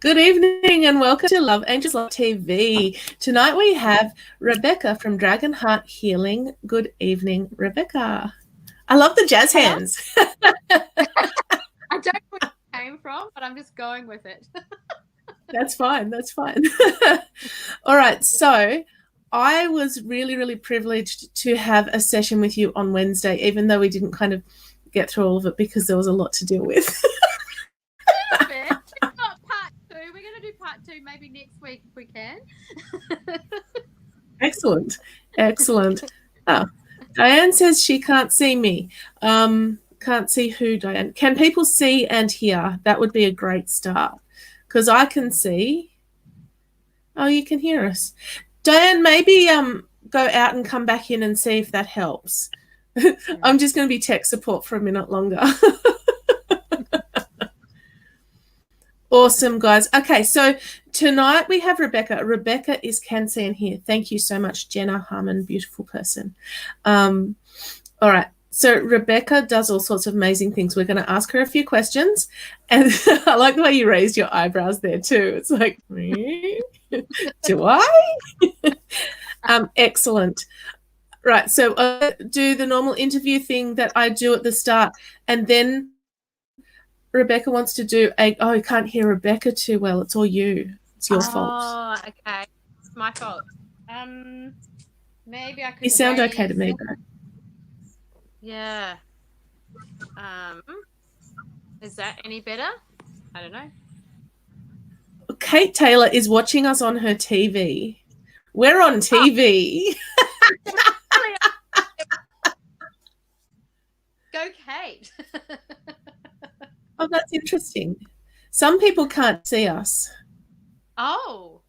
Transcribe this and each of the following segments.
Good evening and welcome to Love Angels LALTV. Tonight we have Rebecca from Dragon Heart Healing. Good evening, Rebecca. I love the jazz hands. I don't know where it came from, but I'm just going with it. That's fine. That's fine. All right. So I was really, really privileged to have a session with you on Wednesday, even though we didn't kind of get through all of it because there was a lot to deal with. It's not part two. We're going to do part two maybe next week if we can. Excellent. Excellent. Oh, Diane says she can't see me. Can't see who, Diane. Can people see and hear? That would be a great start because I can see. Oh, you can hear us. Diane, maybe go out and come back in and see if that helps. Yeah. I'm just going to be tech support for a minute longer. Awesome, guys. Okay, so tonight we have Rebecca. Rebecca is can see and hear. Thank you so much, Jenna Harmon, beautiful person. All right. So Rebecca does all sorts of amazing things. We're going to ask her a few questions. And I like the way you raised your eyebrows there too. It's like, do I? Excellent. Right. So do the normal interview thing that I do at the start. And then Rebecca wants to do I can't hear Rebecca too well. It's all you. It's your fault. Oh, okay. It's my fault. Maybe I could. You sound okay to me, though. Yeah. Is that any better? I don't know. Kate Taylor is watching us on her TV. We're on TV. Go, Kate. Oh, that's interesting. Some people can't see us. Oh.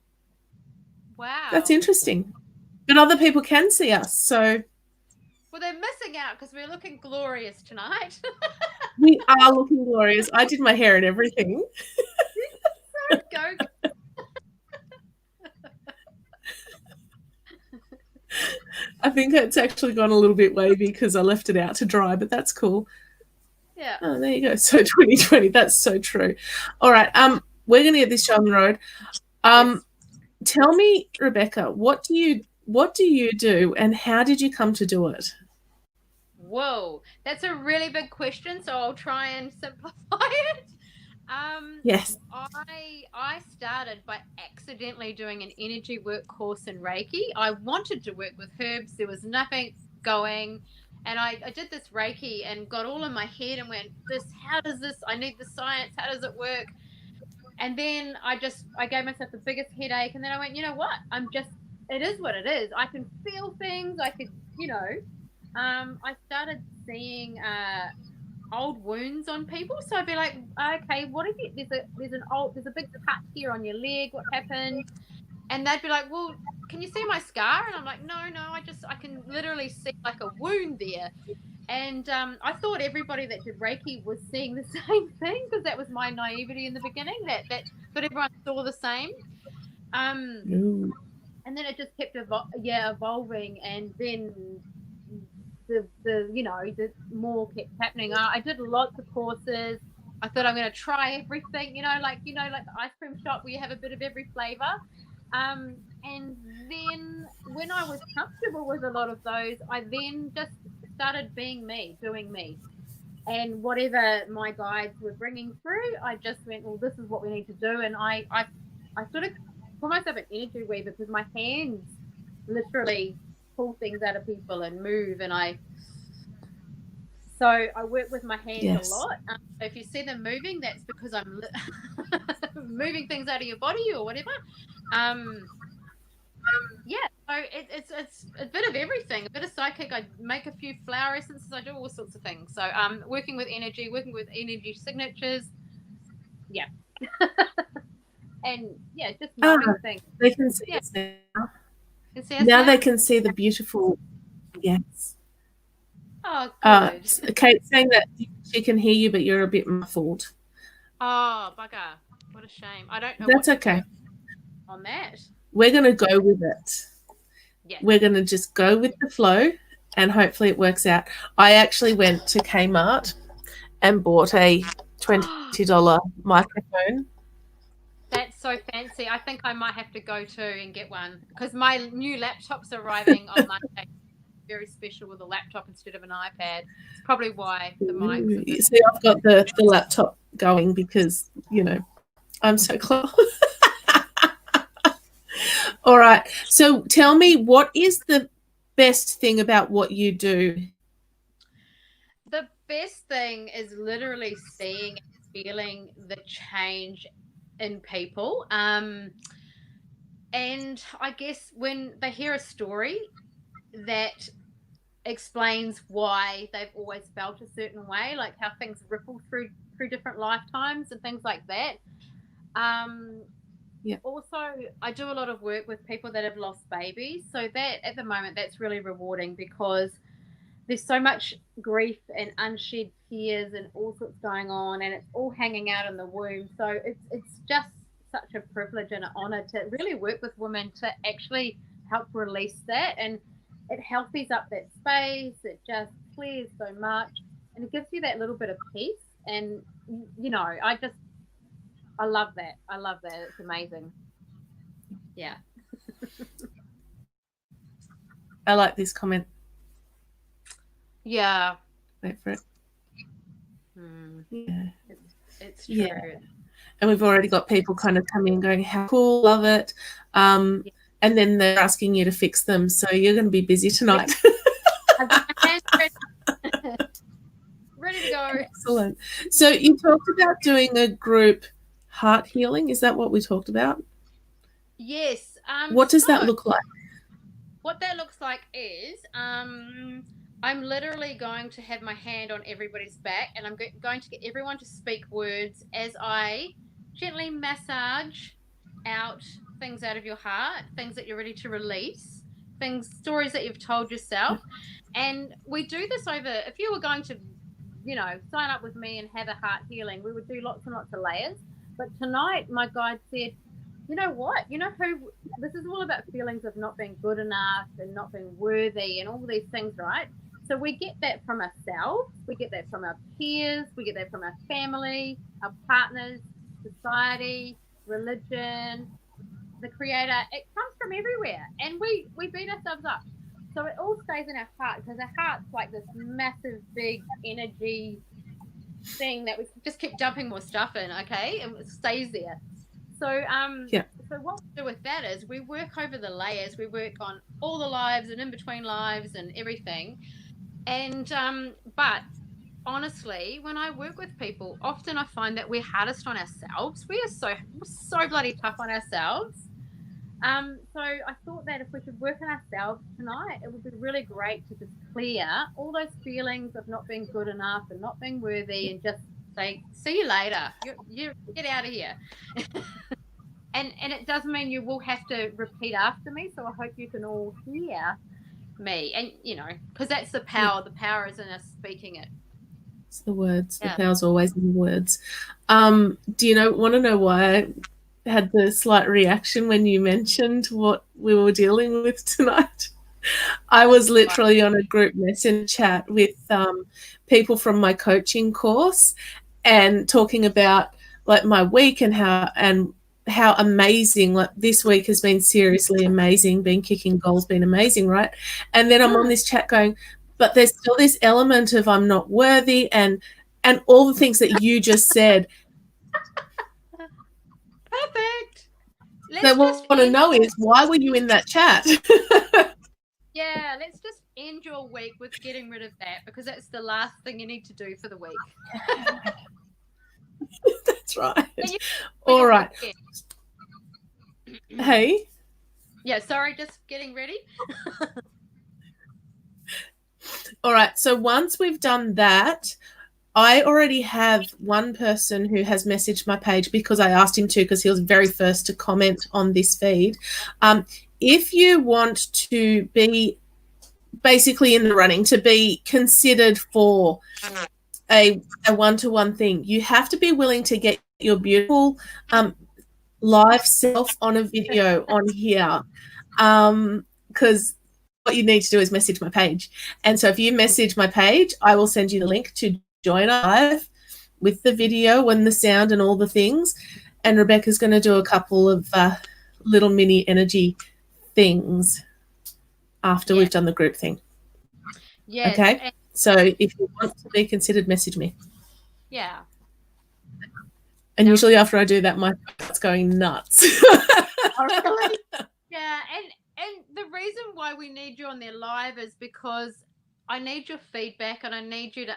Wow. That's interesting. But other people can see us, so. Well, they're missing out because we're looking glorious tonight. We are looking glorious. I did my hair and everything. Go. I think it's actually gone a little bit wavy because I left it out to dry, but that's cool. Yeah. Oh, there you go. So 2020, that's so true. All right. We're going to get this show on the road. Yes. Tell me, Rebecca, what do you do and how did you come to do it? Whoa, that's a really big question, so I'll try and simplify it. Yes. I started by accidentally doing an energy work course in Reiki. I wanted to work with herbs. There was nothing going. And I did this Reiki and got all in my head and went, how does this, I need the science, how does it work? And then I gave myself the biggest headache. And then I went, you know what? It is what it is. I can feel things. I could, I started seeing old wounds on people. So I'd be like, okay, what if there's a big cut here on your leg? What happened? And they'd be like, well, can you see my scar? And I'm like, no, I can literally see like a wound there. And I thought everybody that did Reiki was seeing the same thing because that was my naivety in the beginning, that but everyone saw the same. And then it just kept evolving, and then the more kept happening. I did lots of courses. I thought I'm going to try everything, like the ice cream shop where you have a bit of every flavor. And then when I was comfortable with a lot of those, I then just started being me, doing me. And whatever my guides were bringing through, I just went, well, this is what we need to do. And I sort of call myself an energy weaver because my hands literally pull things out of people and move. And so I work with my hands a lot. So if you see them moving, that's because I'm moving things out of your body or whatever. So it's a bit of everything, a bit of psychic. I make a few flower essences. I do all sorts of things. So working with energy signatures. Yeah. And just moving things. They can see us now. Now they can see the beautiful. Yes. Oh, good. Kate's saying that she can hear you, but you're a bit muffled. Oh, bugger! What a shame. I don't know. That's okay. On that. We're going to go with it. Yeah. We're going to just go with the flow and hopefully it works out. I actually went to Kmart and bought a $20 microphone. That's so fancy. I think I might have to go to and get one because my new laptop's arriving on Monday. Very special with a laptop instead of an iPad. It's probably why the mics. You see, I've got the laptop going because, you know, I'm so close. All right. So tell me, what is the best thing about what you do? The best thing is literally seeing and feeling the change in people. And I guess when they hear a story that explains why they've always felt a certain way, like how things ripple through different lifetimes and things like that. Also, I do a lot of work with people that have lost babies, so that at the moment that's really rewarding because there's so much grief and unshed tears and all sorts going on, and it's all hanging out in the womb. So it's just such a privilege and an honor to really work with women to actually help release that, and it healthies up that space. It just clears so much, and it gives you that little bit of peace. And you know, I love that. I love that. It's amazing. Yeah. I like this comment. Yeah. Wait for it. Yeah. It's true. Yeah. And we've already got people kind of coming and going, how cool, love it. And then they're asking you to fix them. So you're going to be busy tonight. Ready to go. Excellent. So you talked about doing a group heart healing. Is that what we talked about? Yes. What does that look like? What that looks like is I'm literally going to have my hand on everybody's back, and I'm going to get everyone to speak words as I gently massage out things out of your heart, things that you're ready to release, stories that you've told yourself. And we do this over, if you were going to, you know, sign up with me and have a heart healing, we would do lots and lots of layers. But tonight, my guide said, you know what? You know who? This is all about feelings of not being good enough and not being worthy and all these things, right? So we get that from ourselves. We get that from our peers. We get that from our family, our partners, society, religion, the creator. It comes from everywhere. And we beat ourselves up. So it all stays in our heart because our heart's like this massive, big energy thing that we just keep dumping more stuff in, okay? And it stays there. So so what we do with that is we work over the layers. We work on all the lives and in between lives and everything. And but honestly, when I work with people, often I find that we're hardest on ourselves. We're so bloody tough on ourselves. So I thought that if we could work on ourselves tonight, it would be really great to just clear all those feelings of not being good enough and not being worthy, and just say, see you later. You get out of here. And it does mean you will have to repeat after me. So I hope you can all hear me. And, you know, because that's the power. The power is in us speaking it. It's the words. The power's always in the words. Do you want to know why I had the slight reaction when you mentioned what we were dealing with tonight? I was literally on a group message chat with people from my coaching course and talking about like my week and how amazing, like this week has been seriously amazing, been kicking goals, been amazing, right? And then I'm on this chat going, but there's still this element of I'm not worthy and all the things that you just said. Perfect. So what I want to know is, why were you in that chat? Yeah, let's just end your week with getting rid of that, because that's the last thing you need to do for the week. That's right. All right. Hey. Yeah, sorry, just getting ready. All right. So once we've done that, I already have one person who has messaged my page because I asked him to, because he was very first to comment on this feed. If you want to be basically in the running, to be considered for a one-to-one thing, you have to be willing to get your beautiful live self on a video on here, because what you need to do is message my page. And so if you message my page, I will send you the link to join live with the video and the sound and all the things. And Rebecca's going to do a couple of little mini energy things after we've done the group thing. Yes. Okay. So if you want to be considered, message me. Yeah. And usually after I do that, my heart's going nuts. Oh, really? Yeah. And the reason why we need you on there live is because I need your feedback, and I need you to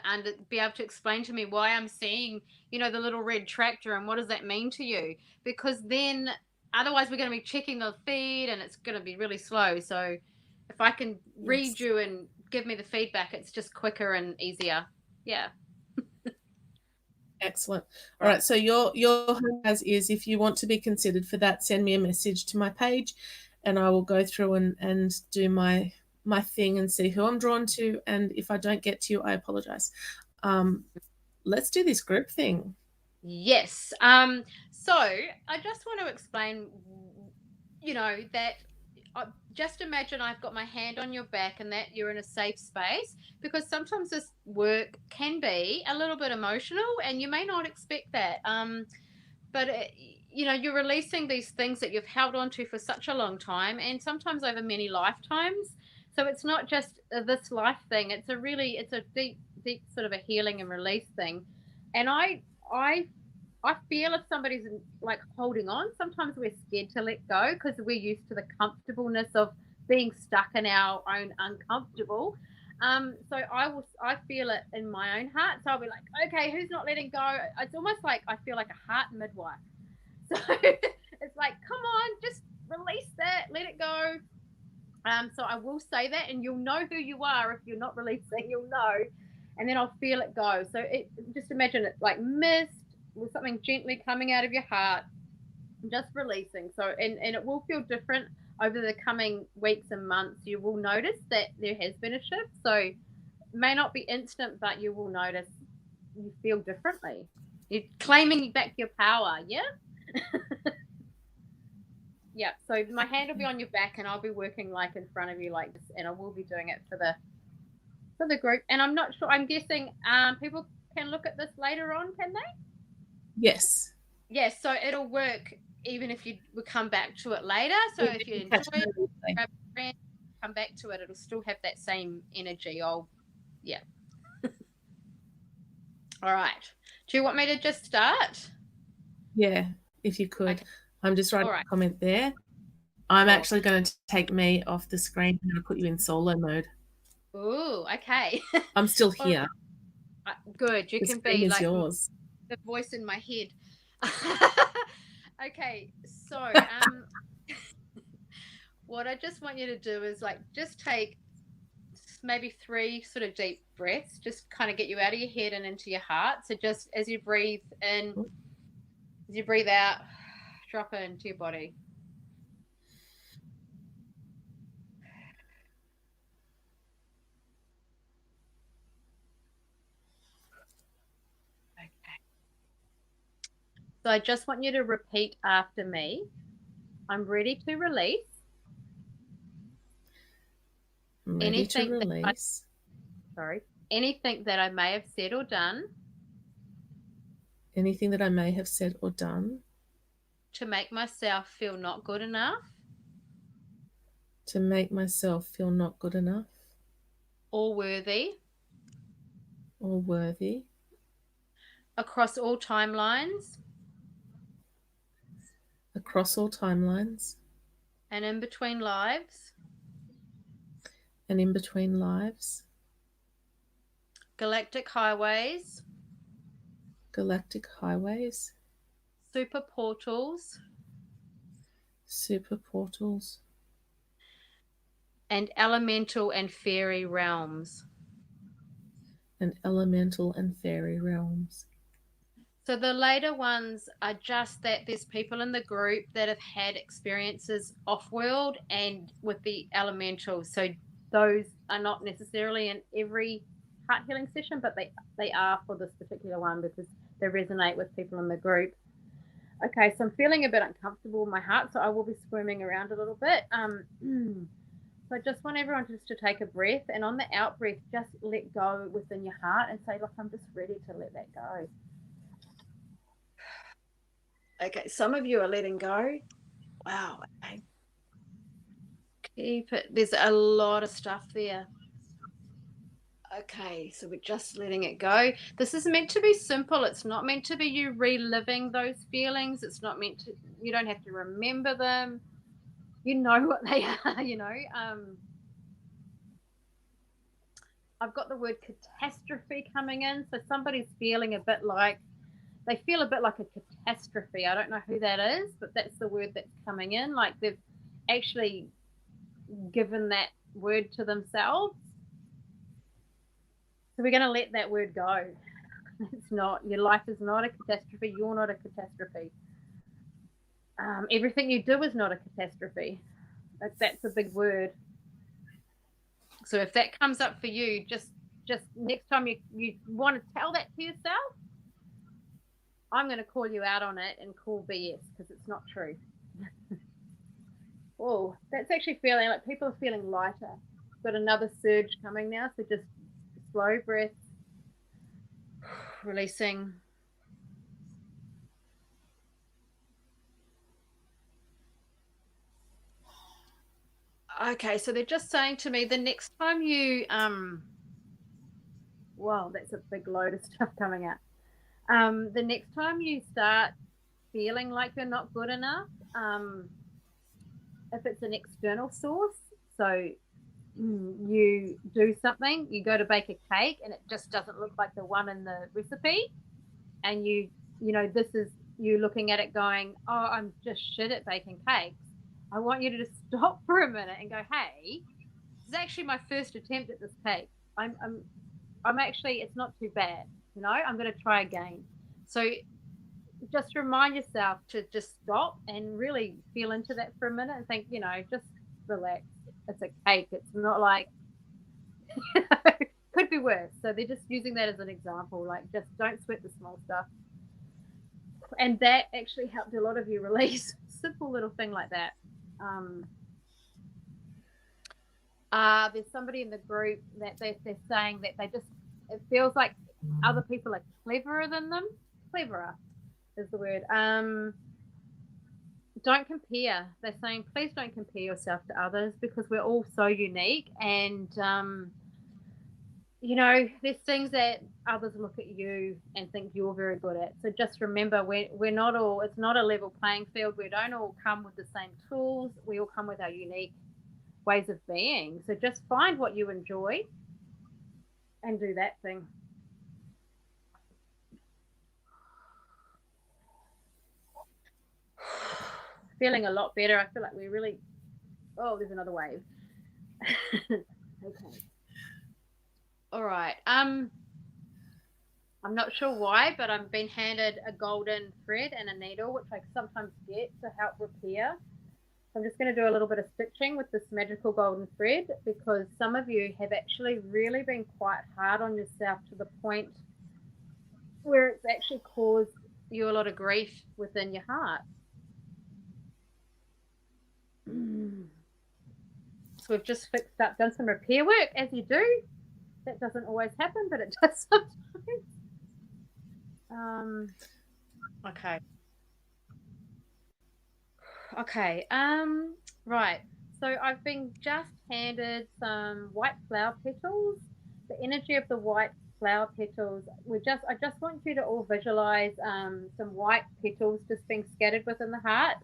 be able to explain to me why I'm seeing, the little red tractor, and what does that mean to you? Because then otherwise we're going to be checking the feed and it's going to be really slow. So if I can read you and give me the feedback, it's just quicker and easier. Yeah. Excellent. All right. So your home as is, if you want to be considered for that, send me a message to my page, and I will go through and do my thing and see who I'm drawn to. And if I don't get to you, I apologize. Let's do this group thing. Yes. So I just want to explain, that just imagine I've got my hand on your back and that you're in a safe space, because sometimes this work can be a little bit emotional and you may not expect that. But you're releasing these things that you've held on to for such a long time, and sometimes over many lifetimes. So it's not just this life thing. It's a deep, deep sort of a healing and release thing. And I feel if somebody's like holding on, sometimes we're scared to let go because we're used to the comfortableness of being stuck in our own uncomfortable. So I feel it in my own heart. So I'll be like, okay, who's not letting go? It's almost like I feel like a heart midwife. So it's like, come on, just release that, let it go. So I will say that, and you'll know who you are if you're not releasing. You'll know, and then I'll feel it go. So just imagine it like mist with something gently coming out of your heart, just releasing. So and it will feel different over the coming weeks and months. You will notice that there has been a shift. So it may not be instant, but you will notice you feel differently. You're claiming back your power. Yeah. Yeah, so my hand will be on your back and I'll be working like in front of you like this, and I will be doing it for the group. And I'm not sure, I'm guessing people can look at this later on, can they? Yes. Yes, so it'll work even if you would come back to it later. So if you enjoy it, grab a friend, come back to it, it'll still have that same energy. Yeah. All right. Do you want me to just start? Yeah, if you could. Okay. I'm just writing a comment there. I'm actually going to take me off the screen. I'm going to put you in solo mode. Ooh, okay. I'm still here. Good. You the can be like yours. The voice in my head. Okay, so what I just want you to do is like just take maybe 3 sort of deep breaths, just kind of get you out of your head and into your heart. So just as you breathe in, as you breathe out, drop it into your body. Okay. So I just want you to repeat after me. I'm ready to release. Anything that I may have said or done. Anything that I may have said or done. To make myself feel not good enough. To make myself feel not good enough. Or worthy. Or worthy. Across all timelines. Across all timelines. And in between lives. And in between lives. Galactic highways. Galactic highways. Super portals. Super portals. And elemental and fairy realms. And elemental and fairy realms. So the later ones are just that there's people in the group that have had experiences off-world and with the elementals. So those are not necessarily in every heart healing session, but they are for this particular one because they resonate with people in the group. Okay, so I'm feeling a bit uncomfortable in my heart, so I will be squirming around a little bit. So I just want everyone just to take a breath, and on the out breath, just let go within your heart and say, look, I'm just ready to let that go. Okay, some of you are letting go. Wow. Okay. Keep it. There's a lot of stuff there. Okay, so we're just letting it go. This is meant to be simple. It's not meant to be you reliving those feelings. It's not meant to, you don't have to remember them. You know what they are, you know. I've got the word catastrophe coming in. So somebody's feeling a bit like, they feel a bit like a catastrophe. I don't know who that is, but that's the word that's coming in. Like they've actually given that word to themselves. So we're going to let that word go. It's not, your life is not a catastrophe. You're not a catastrophe. Everything you do is not a catastrophe. That's a big word. So if that comes up for you, just next time you want to tell that to yourself, I'm going to call you out on it and call BS because it's not true. Oh, that's actually feeling like people are feeling lighter. Got another surge coming now, so just slow breath, releasing. Okay, so they're just saying to me the next time you wow, that's a big load of stuff coming out. The next time you start feeling like you're not good enough, if it's an external source, so you do something, you go to bake a cake and it just doesn't look like the one in the recipe, and you know, this is you looking at it going, oh, I'm just shit at baking cakes. I want you to just stop for a minute and go, hey, this is actually my first attempt at this cake. I'm actually, it's not too bad, you know, I'm going to try again. So just remind yourself to just stop and really feel into that for a minute and think, you know, just relax. It's a cake. It's not like, you know, could be worse. So they're just using that as an example, like just don't sweat the small stuff. And that actually helped a lot of you release. Simple little thing like that. There's somebody in the group that they're saying that they just, it feels like other people are cleverer than them. Cleverer is the word. Don't compare. They're saying, please don't compare yourself to others because we're all so unique. And, you know, there's things that others look at you and think you're very good at. So just remember, we're not all, it's not a level playing field. We don't all come with the same tools. We all come with our unique ways of being. So just find what you enjoy and do that thing. Feeling a lot better. I feel like we're really, oh, there's another wave. Okay. All right. I'm not sure why, but I've been handed a golden thread and a needle, which I sometimes get to help repair. So I'm just going to do a little bit of stitching with this magical golden thread because some of you have actually really been quite hard on yourself to the point where it's actually caused you a lot of grief within your heart. So we've just fixed up, done some repair work as you do. That doesn't always happen, but it does sometimes. Okay. Okay. Right. So I've been just handed some white flower petals. The energy of the white flower petals. I just want you to all visualize some white petals just being scattered within the heart.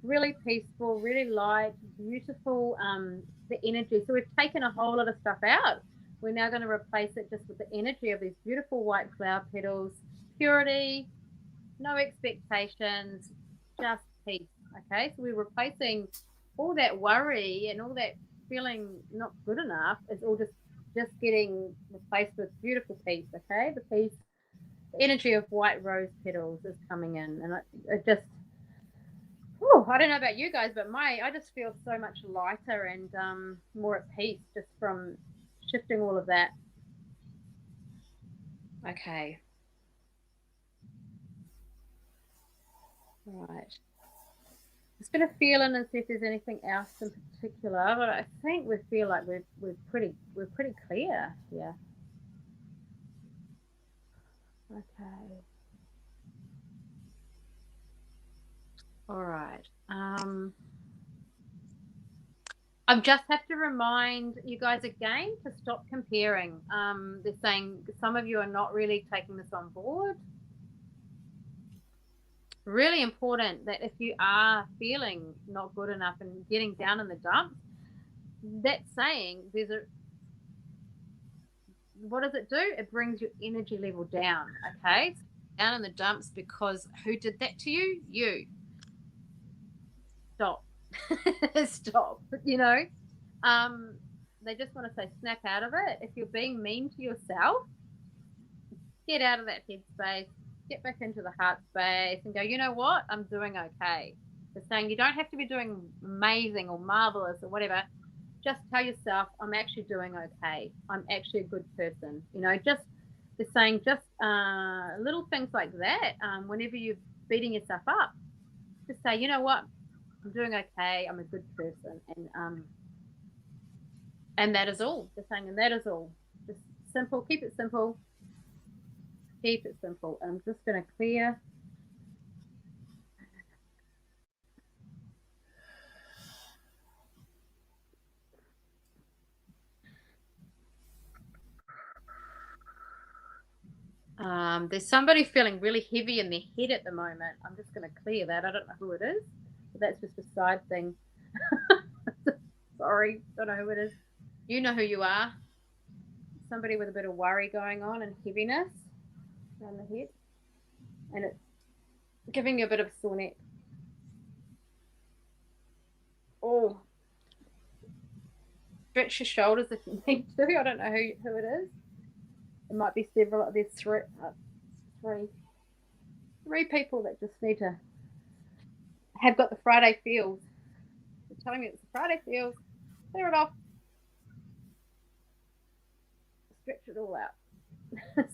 Really peaceful, really light, beautiful. The energy. So we've taken a whole lot of stuff out. We're now going to replace it just with the energy of these beautiful white flower petals. Purity, no expectations, just peace. Okay, so we're replacing all that worry and all that feeling not good enough is all just getting replaced with beautiful peace. Okay, the peace, the energy of white rose petals is coming in, and it just, I don't know about you guys, but I just feel so much lighter and more at peace just from shifting all of that. Okay. All right. Just going to feel in and see if there's anything else in particular, but I think we feel like we're pretty clear here. Okay. All right. I just have to remind you guys again to stop comparing. They're saying some of you are not really taking this on board. Really important that if you are feeling not good enough and getting down in the dumps, that's saying what does it do? It brings your energy level down, okay? Down in the dumps because who did that to you? You. Stop. Stop, you know? They just want to say snap out of it. If you're being mean to yourself, get out of that head space, get back into the heart space and go, you know what? I'm doing okay. They're saying you don't have to be doing amazing or marvelous or whatever. Just tell yourself, I'm actually doing okay. I'm actually a good person. You know, just they're saying just little things like that. Whenever you're beating yourself up, just say, you know what? I'm doing okay. I'm a good person. And that is all. They're saying, and that is all. Just simple. Keep it simple. Keep it simple. And I'm just going to clear. There's somebody feeling really heavy in their head at the moment. I'm just going to clear that. I don't know who it is, but that's just a side thing. Sorry, don't know who it is. You know who you are. Somebody with a bit of worry going on and heaviness around the head, and it's giving you a bit of a sore neck. Oh, stretch your shoulders if you need to. I don't know who it is. It might be several. There's three people that just need to have got the Friday feels. They're telling me it's the Friday feels. Clear it off. Stretch it all out.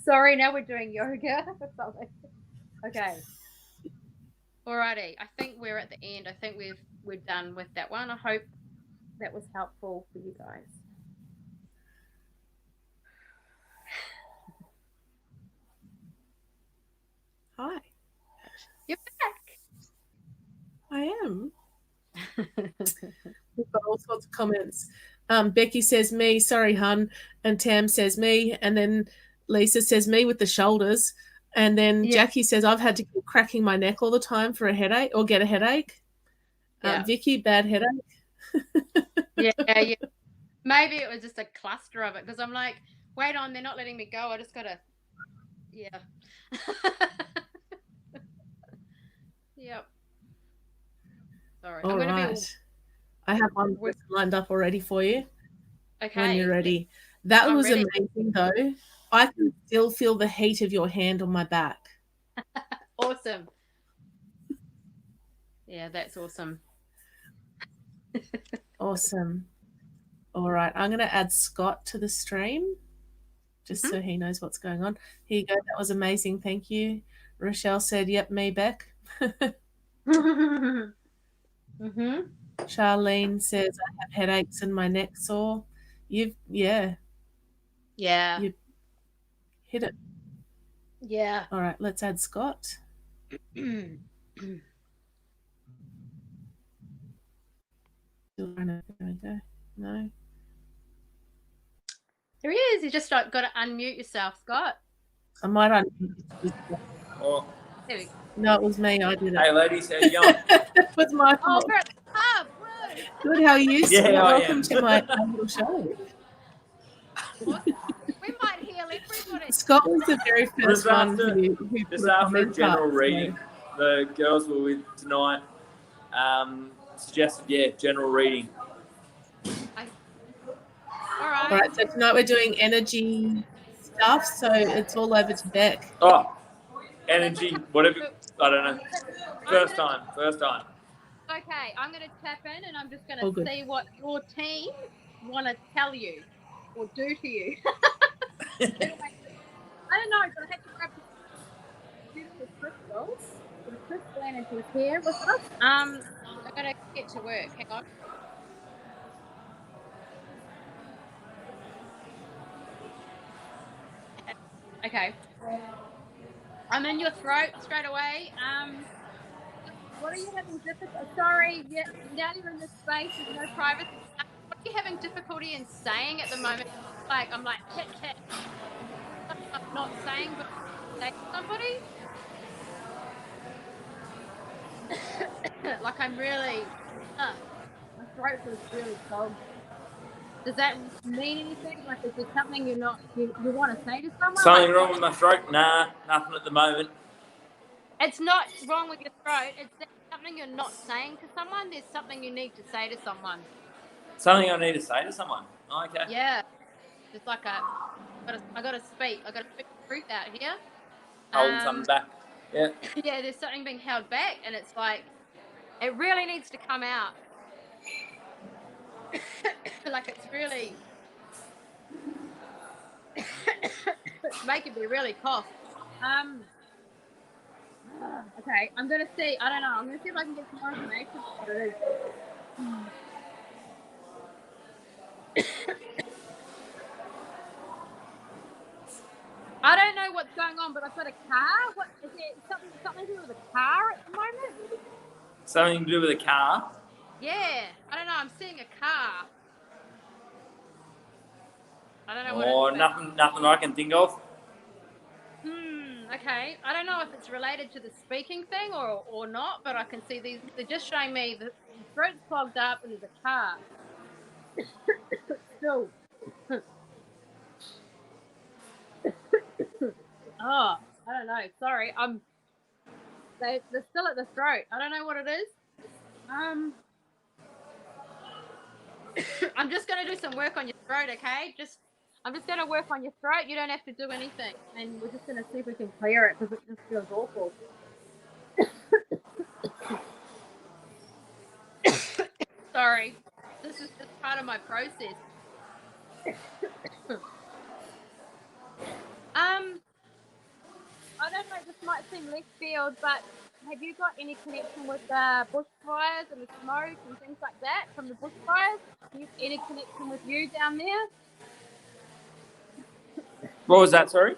Sorry, now we're doing yoga or something. Okay. Alrighty. I think we're at the end. I think we're done with that one. I hope that was helpful for you guys. Hi. You're back. I am. We've got all sorts of comments. Becky says me, sorry, hun. And Tam says me. And then Lisa says me with the shoulders. And then Jackie says I've had to keep cracking my neck all the time for a headache or get a headache. Vicky, bad headache. Yeah. Maybe it was just a cluster of it because I'm like, wait on, they're not letting me go. I just got to, yeah. Yep. Sorry. All right. I have one lined up already for you. Okay. When you're ready. That was amazing, though. I can still feel the heat of your hand on my back. Awesome. Yeah, that's awesome. Awesome. All right. I'm going to add Scott to the stream just so he knows what's going on. Here you go. That was amazing. Thank you. Rochelle said, yep, me, Beck. Charlene says, I have headaches and my neck sore. Yeah. You hit it. Yeah. All right. Let's add Scott. No. There he is. You just got to unmute yourself, Scott. I might unmute. Oh. There we go. No, it was me. I did it. Hey, ladies, how you going? It was my fault. Oh, we're at the pub. Good. How are you? Yeah, welcome to my little show. We might heal everybody. Scott was the very first one who just after a general reading. The girls were with tonight suggested, general reading. All right. All right, so tonight we're doing energy stuff, so it's all over to Beck. Oh, energy, whatever, I don't know. First time. Okay, I'm going to tap in and I'm just going to see what your team want to tell you or do to you. I don't know, but I had to grab this beautiful crystal. The crystal energy is here with us. I'm going to get to work. Hang on. Okay. I'm in your throat straight away. What are you having difficulty? Sorry, yeah, now you're in this space. There's no privacy. What are you having difficulty in saying at the moment? Like I'm like I'm not saying, but say to somebody. Like I'm really, my throat feels really clogged. Does that mean anything? Like, is there something you want to say to someone? Something Like, wrong with my throat? Nah, nothing at the moment. it's not wrong with your throat. It's something you're not saying to someone. There's something you need to say to someone. Something I need to say to someone. Oh, okay. Yeah, just like I gotta speak. I gotta speak the truth out here. Holding something back. Yeah. Yeah, there's something being held back, and it's like it really needs to come out. Like it's really making me really cough. Okay, I'm gonna see. I don't know. I'm gonna see if I can get some more information on what it is. I don't know what's going on, but I've got a car. What is it? Something to do with a car at the moment? Something to do with a car? Yeah, I don't know. I'm seeing a car. I don't know what it is. Nothing I can think of. Okay. I don't know if it's related to the speaking thing or not, but I can see these. They're just showing me the throat's clogged up and there's a car. Still. Oh, I don't know. Sorry. They're still at the throat. I don't know what it is. I'm just gonna do some work on your throat, okay? I'm just gonna work on your throat. You don't have to do anything, and we're just gonna see if we can clear it because it just feels awful. Sorry, this is just part of my process. I don't know. This might seem left field, but have you got any connection with the bushfires and the smoke and things like that from the bushfires? Any connection with you down there? What was that, sorry?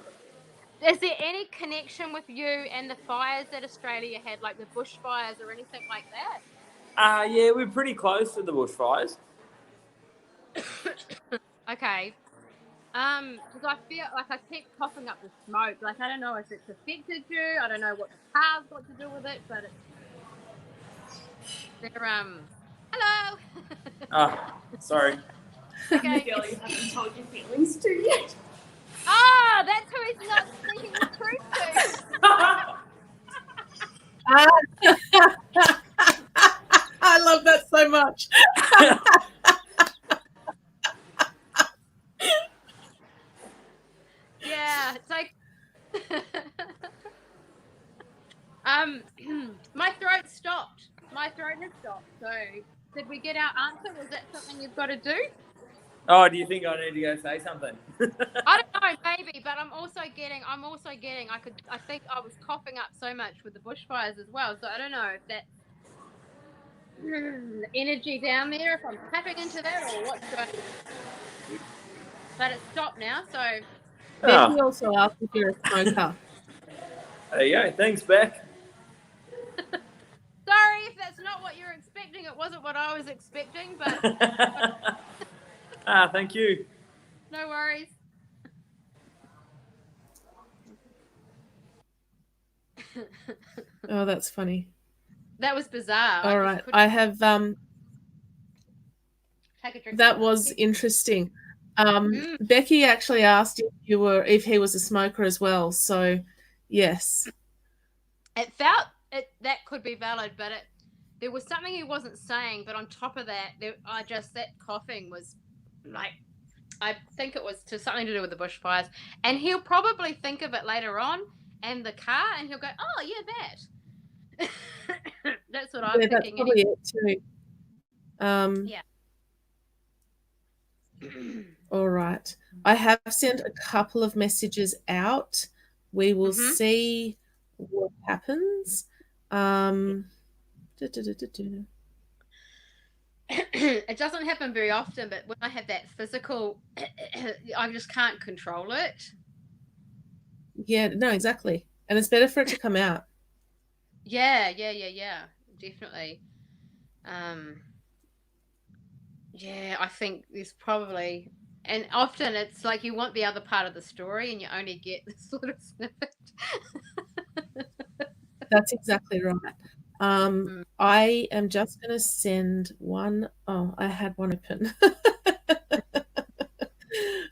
Is there any connection with you and the fires that Australia had, like the bushfires or anything like that? Yeah, we're pretty close to the bushfires. Okay. Because I feel like I keep coughing up the smoke. Like I don't know if it's affected you. I don't know what the car's got to do with it, but hello. Sorry. Okay. Kelly, you haven't told your feelings to yet. Ah, that's who he's not speaking the truth to. I love that so much. Yeah, it's like my throat stopped. My throat has stopped. So did we get our answer? Was that something you've got to do? Oh, do you think I need to go say something? I don't know, maybe, but I'm also getting I think I was coughing up so much with the bushfires as well. So I don't know if that's the energy down there, if I'm tapping into that or what's going on. But it's stopped now, so Becky also asked if you're a smoker. There you go. Thanks, Beck. sorry if that's not what you're expecting. It wasn't what I was expecting, but Thank you. no worries. Oh, that's funny. That was bizarre. All right. I have take a drink. That was interesting. Becky actually asked if he was a smoker as well. So yes. It felt that could be valid, but there was something he wasn't saying. But on top of that, that coughing was like, I think it was something to do with the bushfires, and he'll probably think of it later on, and the car, and he'll go, "Oh yeah, that." That's what I'm thinking. That's probably it too. Yeah. All right. I have sent a couple of messages out. We will see what happens. It doesn't happen very often, but when I have that physical, I just can't control it. Yeah, no, exactly. And it's better for it to come out. Yeah. definitely. Yeah, I think there's probably, and often it's like you want the other part of the story and you only get this sort of snippet. That's exactly right. I am just going to send one. Oh, I had one open.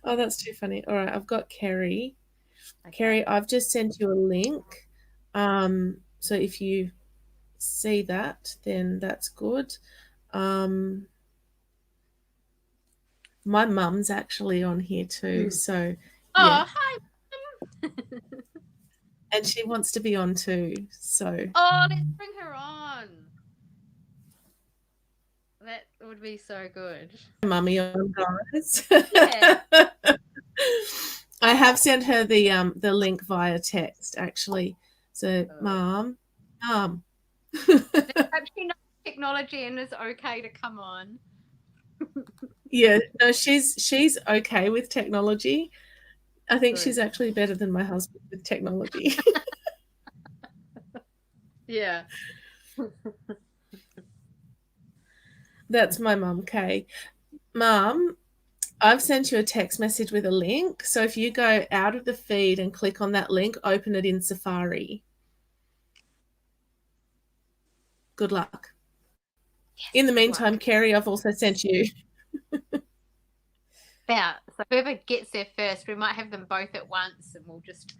Oh, that's too funny. All right, I've got Carrie. Okay. Carrie, I've just sent you a link. So if you see that, then that's good. My mum's actually on here too. So yeah. Oh, hi. And she wants to be on too. So Oh, let's bring her on. That would be so good. mummy on, guys. Yeah. I have sent her the link via text actually. So mum. Hope she knows technology and is okay to come on. Yeah, no, she's okay with technology. I think Good. she's actually better than my husband with technology. Yeah. That's my mum, Kay. Mum, I've sent you a text message with a link. So if you go out of the feed and click on that link, open it in Safari. Good luck. Yes, In the good meantime, luck. Carrie, I've also sent you. Yeah. So whoever gets there first, we might have them both at once and we'll just.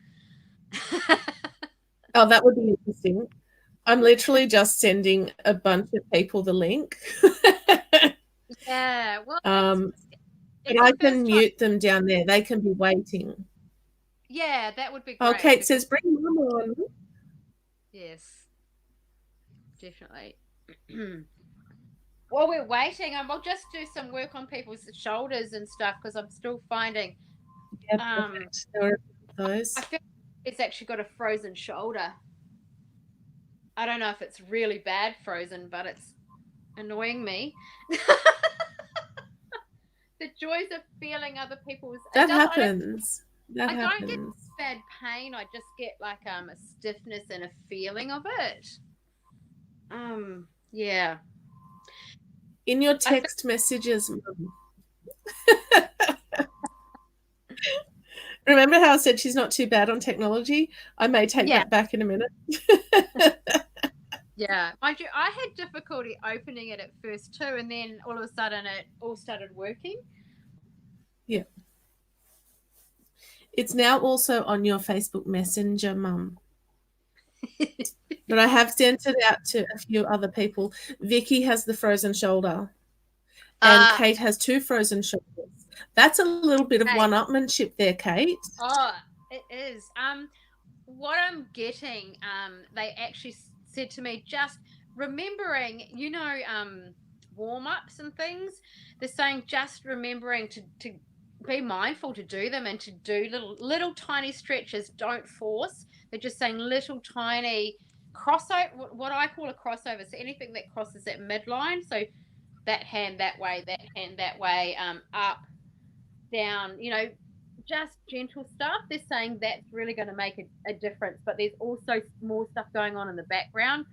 Oh, that would be interesting. I'm literally just sending a bunch of people the link. Yeah. Well, but I can mute them down there. They can be waiting. Yeah, that would be Oh, great. Kate says, bring mum on. Yes, definitely. While we're waiting, I'll just do some work on people's shoulders and stuff because I'm still finding. Yeah, perfect. There are those. I feel it's actually got a frozen shoulder. I don't know if it's really bad frozen, but it's annoying me. The joys of feeling other people's. That happens. That happens. I don't get bad pain. I just get like a stiffness and a feeling of it. Yeah. In your text messages, Mum. Remember how I said she's not too bad on technology? I may take that back in a minute. Yeah. Mind you, I had difficulty opening it at first too, and then all of a sudden it all started working. Yeah. It's now also on your Facebook Messenger, Mum. But I have sent it out to a few other people. Vicky has the frozen shoulder. And Kate has 2 frozen shoulders. That's a little bit of one-upmanship there, Kate. Oh, it is. What I'm getting, they actually said to me, just remembering, warm-ups and things. They're saying just remembering to be mindful to do them and to do little tiny stretches. Don't force. They're just saying little tiny crossover, what I call a crossover. So anything that crosses that midline. So that hand that way, up, down, just gentle stuff. They're saying that's really going to make a difference, but there's also more stuff going on in the background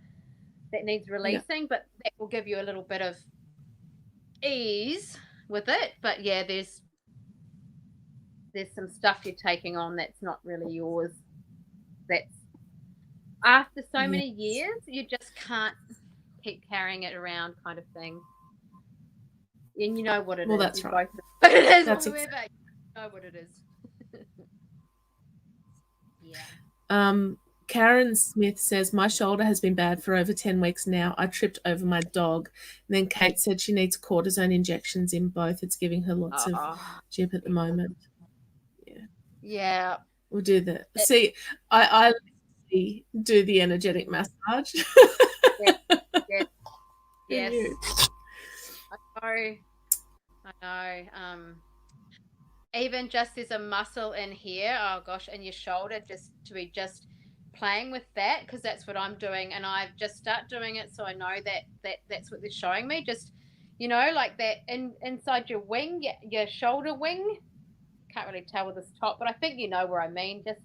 that needs releasing, but that will give you a little bit of ease with it. But yeah, there's some stuff you're taking on that's not really yours. That's after so many years, you just can't keep carrying it around, kind of thing. And you know what it is. Well, that's right. But it is, that's whoever, you know what it is. Karen Smith says, my shoulder has been bad for over 10 weeks now. I tripped over my dog. And then Kate said she needs cortisone injections in both. It's giving her lots of jip at the moment. Yeah. We'll do that. See, I do the energetic massage. Yes. I know. Even just there's a muscle in here, oh gosh, in your shoulder, just to be just playing with that, because that's what I'm doing, and I've just start doing it, so I know that's what they're showing me. Just like that inside your wing, your shoulder wing. Can't really tell with this top, but I think you know where I mean. Just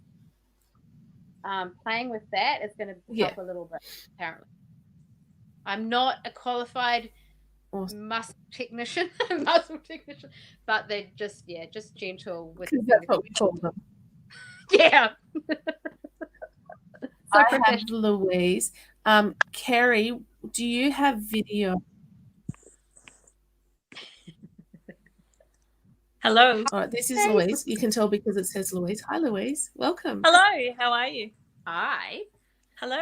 playing with that is going to help a little bit, apparently. I'm not a qualified Awesome. muscle technician, but they're just gentle with the That's what we call them. Yeah. So I have Louise. Carrie, do you have video? Hello. All right, this is Louise. You can tell because it says Louise. Hi, Louise. Welcome. Hello. How are you? Hi. Hello.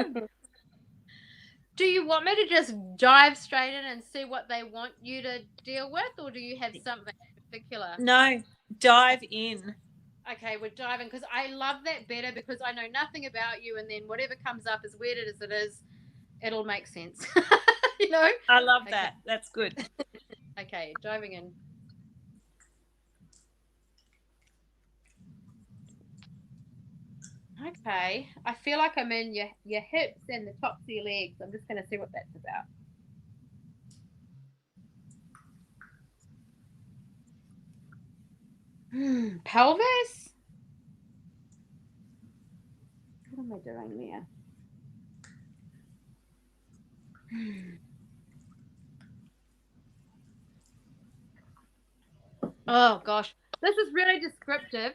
Do you want me to just dive straight in and see what they want you to deal with, or do you have something in particular? No, dive in. Okay, we're diving because I love that better because I know nothing about you, and then whatever comes up, as weird as it is, it'll make sense. You know? I love that. That's good. Okay, diving in. Okay, I feel like I'm in your hips and the tops of your legs. I'm just going to see what that's about. Pelvis? What am I doing there? Oh gosh, this is really descriptive.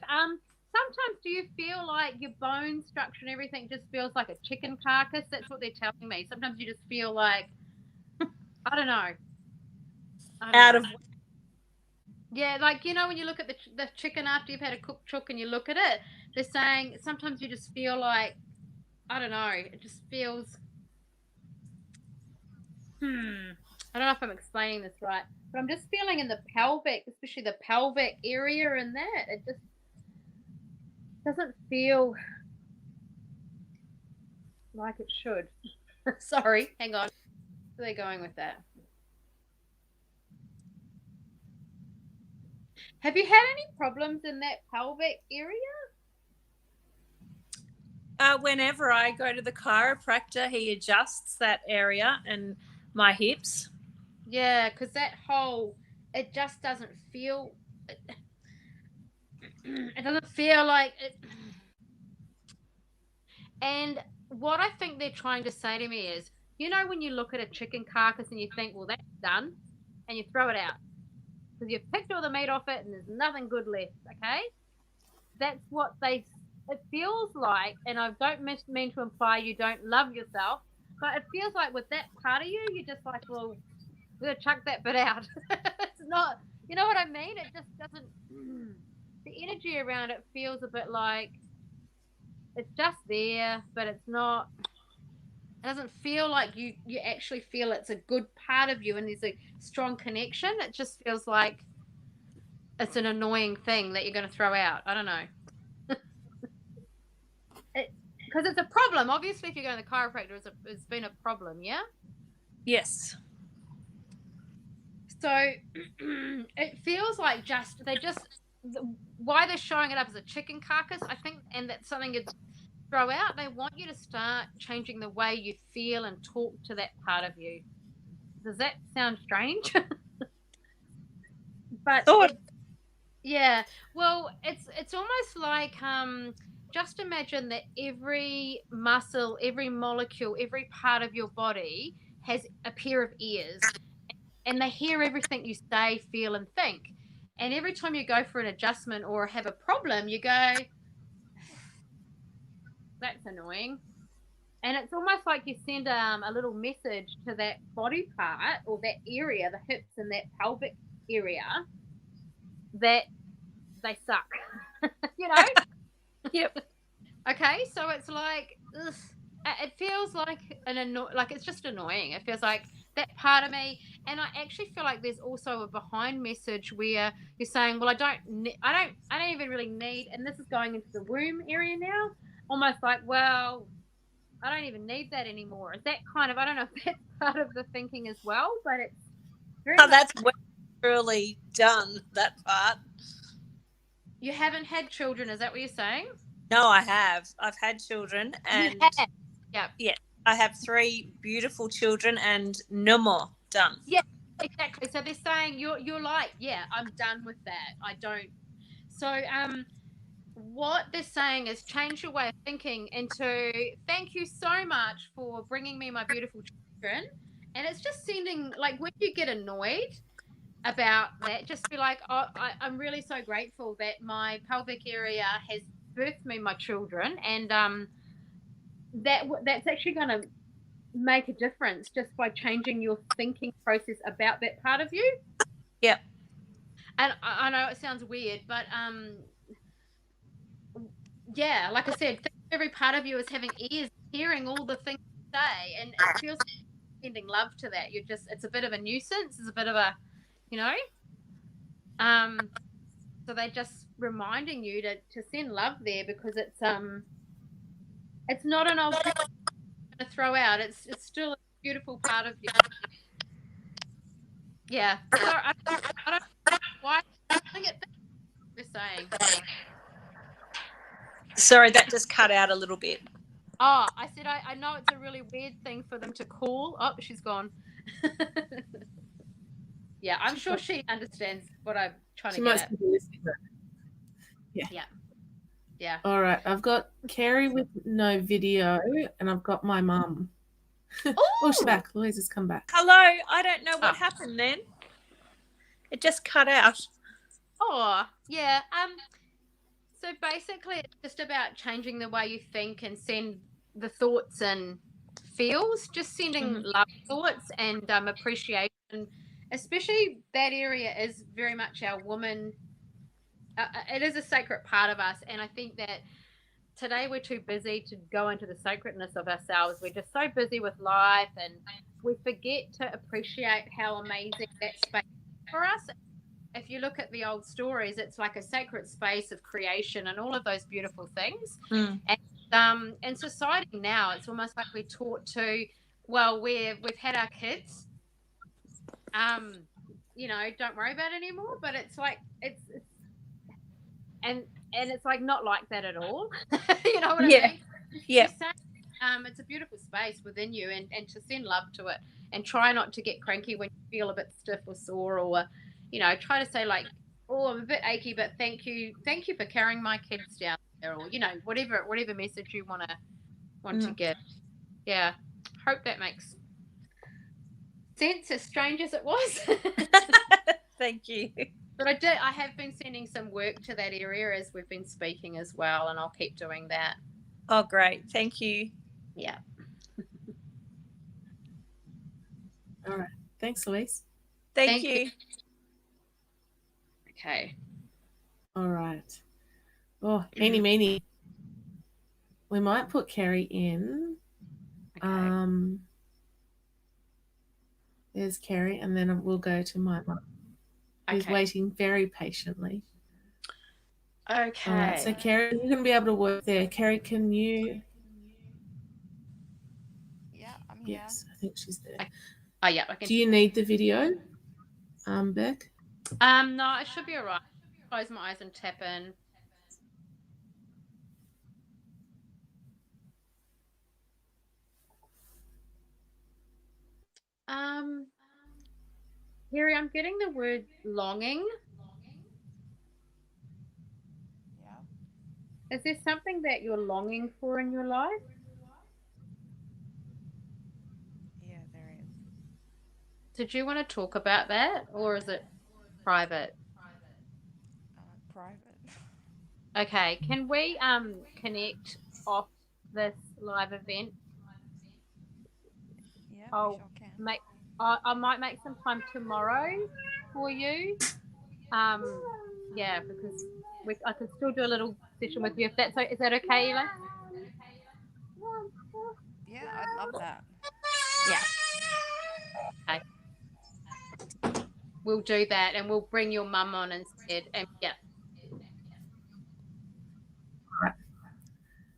Sometimes do you feel like your bone structure and everything just feels like a chicken carcass? That's what they're telling me. Sometimes you just feel like, I don't know. Out of Yeah, like, you know, when you look at the chicken after you've had a cooked chook and you look at it, they're saying sometimes you just feel like, I don't know, it just feels, I don't know if I'm explaining this right, but I'm just feeling in the pelvic, especially the pelvic area and that, it just doesn't feel like it should. Sorry, hang on. Where are they going with that? Have you had any problems in that pelvic area? whenever I go to the chiropractor, he adjusts that area and my hips. Yeah, because that whole, it just doesn't feel, it doesn't feel like it. And what I think they're trying to say to me is, you know, when you look at a chicken carcass and you think, well, that's done, and you throw it out because you've picked all the meat off it and there's nothing good left, okay? That's what it feels like, and I don't mean to imply you don't love yourself, but it feels like with that part of you, you're just like, well, we're going to chuck that bit out. It's not, you know what I mean? It just doesn't, the energy around it feels a bit like it's just there, but it's not, it doesn't feel like you actually feel it's a good part of you and there's a strong connection. It just feels like it's an annoying thing that you're going to throw out. I don't know. Because it's a problem. Obviously, if you're going to the chiropractor, it's been a problem, yeah? Yes. So it feels like why they're showing it up as a chicken carcass, I think, and that's something you'd throw out. They want you to start changing the way you feel and talk to that part of you. Does that sound strange? But yeah, well, it's almost like just imagine that every muscle, every molecule, every part of your body has a pair of ears, and they hear everything you say, feel, and think. And every time you go for an adjustment or have a problem, you go, that's annoying. And it's almost like you send a little message to that body part or that area, the hips and that pelvic area, that they suck. You know? Yep. Okay, so it's like, ugh, it feels like like it's just annoying. It feels like that part of me, and I actually feel like there's also a behind message where you're saying, well, I don't even really need, and this is going into the womb area now, almost like, well, I don't even need that anymore. Is that kind of, I don't know if that's part of the thinking as well, but it's very much, that's really done, that part. You haven't had children, is that what you're saying? No, I have. I've had children, and yeah, I have 3 beautiful children and no more done. Yeah, exactly. So they're saying you're like, yeah, I'm done with that. I don't. So what they're saying is change your way of thinking into thank you so much for bringing me my beautiful children, And it's just sending, like, when you get annoyed about that, just be like, oh, I'm really so grateful that my pelvic area has birthed me my children, and that's actually going to make a difference just by changing your thinking process about that part of you. Yep. And I know it sounds weird, but yeah, like I said, every part of you is having ears, hearing all the things you say, and it feels like sending love to that. It's a bit of a nuisance. It's a bit of a, so they're just reminding you to send love there, because it's not an old thing to throw out. It's still a beautiful part of you. Yeah. So I don't know why we're saying. Sorry, that just cut out a little bit. Oh, I said I know it's a really weird thing for them to call. Oh, she's gone. Yeah, I'm sure she understands what I'm trying to get at. Yeah. All right, I've got Carrie with no video, and I've got my mum. Oh, she's back. Louise has come back. Hello. I don't know what happened then. It just cut out. Oh, yeah. So basically, it's just about changing the way you think and send the thoughts and feels. Just sending love thoughts and appreciation. Especially that area is very much our woman. It is a sacred part of us, and I think that today we're too busy to go into the sacredness of ourselves. We're just so busy with life, and we forget to appreciate how amazing that space is for us. If you look at the old stories, it's like a sacred space of creation and all of those beautiful things. And in society now, it's almost like we're taught to, well, we've had our kids, don't worry about it anymore. But it's like it's it's like not like that at all. You know what I mean? Yeah. It's a beautiful space within you, and to send love to it, and try not to get cranky when you feel a bit stiff or sore, or try to say like, oh, I'm a bit achy, but thank you for carrying my kids down there, or whatever message you want to give. Yeah, hope that makes sense, as strange as it was. Thank you. But I have been sending some work to that area as we've been speaking as well, and I'll keep doing that. Oh, great. Thank you. Yeah. All right. Thanks, Louise. Thank you. Okay. All right. Oh, eeny meeny. We might put Carrie in. Okay. There's Carrie, and then we'll go to my mum, who's waiting very patiently. Okay. All right, so Carrie, you're going to be able to work there. Carrie, can you? Yeah, I'm here. Yes, I think she's there. Oh, yeah. I can... Do you need the video, Beck? No, it should be all right. Close my eyes and tap in. Carrie, I'm getting the word longing. Yeah. Is there something that you're longing for in your life? Yeah, there is. Did you want to talk about that, or is it private? Private. Okay. Can we connect off this live event? Yeah, I'll we sure can. I might make some time tomorrow for you. Yeah, because I could still do a little session with you if that's. Is that okay, Ela? Yeah, I'd love that. Yeah. Okay. We'll do that, and we'll bring your mum on instead. And yeah.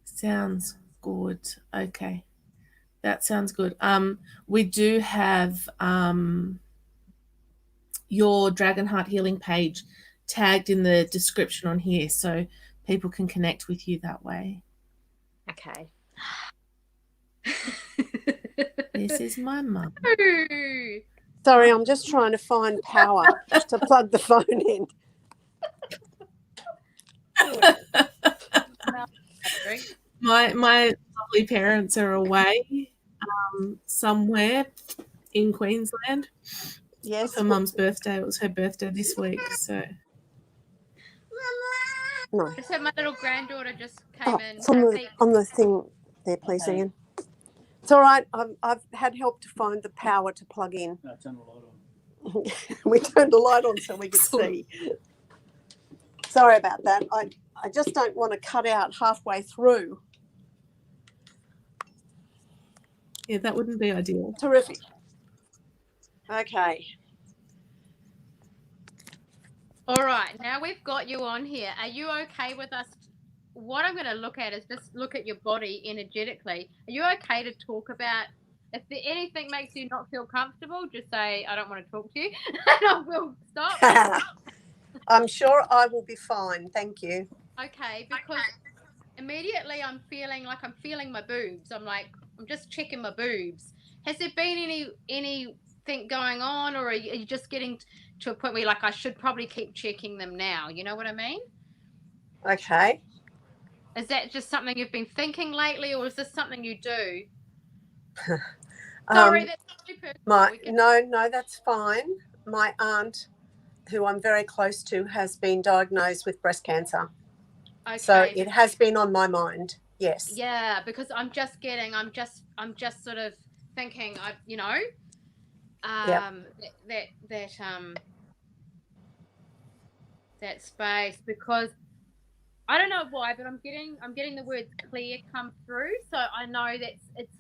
Sounds good. Okay. That sounds good. We do have your Dragon Heart Healing page tagged in the description on here, so people can connect with you that way. Okay. This is my mum. Sorry, I'm just trying to find power to plug the phone in. My lovely parents are away somewhere, in Queensland. Yes. Her mum's birthday. It was her birthday this week. So No. So my little granddaughter just came in. It's on the thing there, please, Ian. It's all right. I've had help to find the power to plug in. No, turn the light on. We turned the light on so we could see. Sorry about that. I just don't want to cut out halfway through. yeah, that wouldn't be ideal. Terrific. Okay. All right, now we've got you on here. Are you okay with us? What I'm going to look at is just look at your body energetically. Are you okay to talk about, if anything makes you not feel comfortable, just say, I don't want to talk to you, and I will stop. I'm sure I will be fine. Thank you. Okay, because immediately I'm feeling my boobs. I'm just checking my boobs. Has there been anything going on, or are you just getting to a point where you're like, I should probably keep checking them now? You know what I mean? Okay. Is that just something you've been thinking lately, or is this something you do? Sorry, that's too personal. No, that's fine. My aunt, who I'm very close to, has been diagnosed with breast cancer. Okay. So it has been on my mind. Yes. Yeah, because I'm just sort of thinking, that space, because I don't know why, but I'm getting the word clear come through. So I know that it's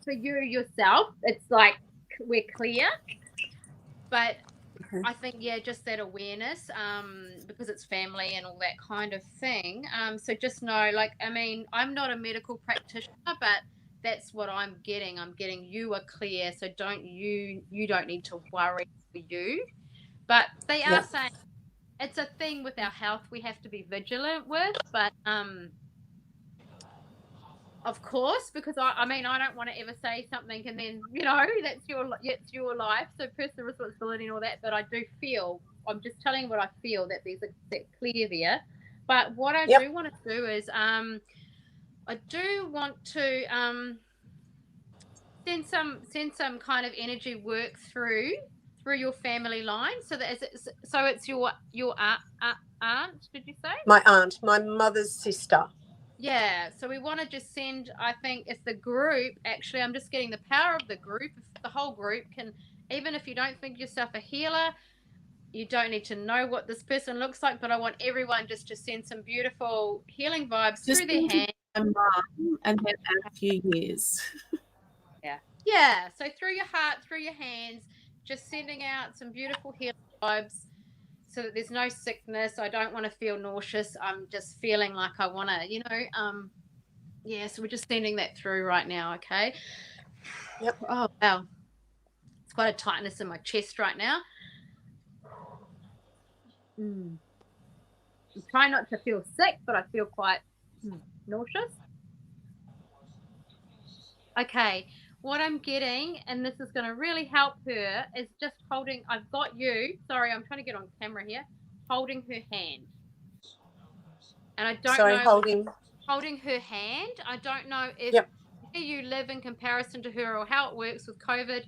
for you yourself. It's like we're clear, but I think, just that awareness, because it's family and all that kind of thing. So just know, I'm not a medical practitioner, but that's what I'm getting. I'm getting you are clear, so you don't need to worry for you. But they are saying it's a thing with our health we have to be vigilant with, but of course, because I don't want to ever say something and then, that's your life, so personal responsibility and all that, but I do feel, I'm just telling you what I feel, that there's that clear there. But what I do want to do is I do want to send some kind of energy work through your family line, so that it's your aunt, did you say? My aunt, my mother's sister. Yeah, so we want to just send, I think, if the group, actually, I'm just getting the power of the group, if the whole group can, even if you don't think yourself a healer, you don't need to know what this person looks like, but I want everyone just to send some beautiful healing vibes through their hands. My mum and then add a few years. Yeah, so through your heart, through your hands, just sending out some beautiful healing vibes, so that there's no sickness. I don't want to feel nauseous. I'm just feeling like I want to, so we're just sending that through right now, okay? Yep. Oh, wow. It's quite a tightness in my chest right now. I'm trying not to feel sick, but I feel quite nauseous. Okay, what I'm getting, and this is going to really help her, is just holding, I've got you, sorry, I'm trying to get on camera here, holding her hand. And I don't know. Holding her hand. I don't know if where you live in comparison to her or how it works with COVID,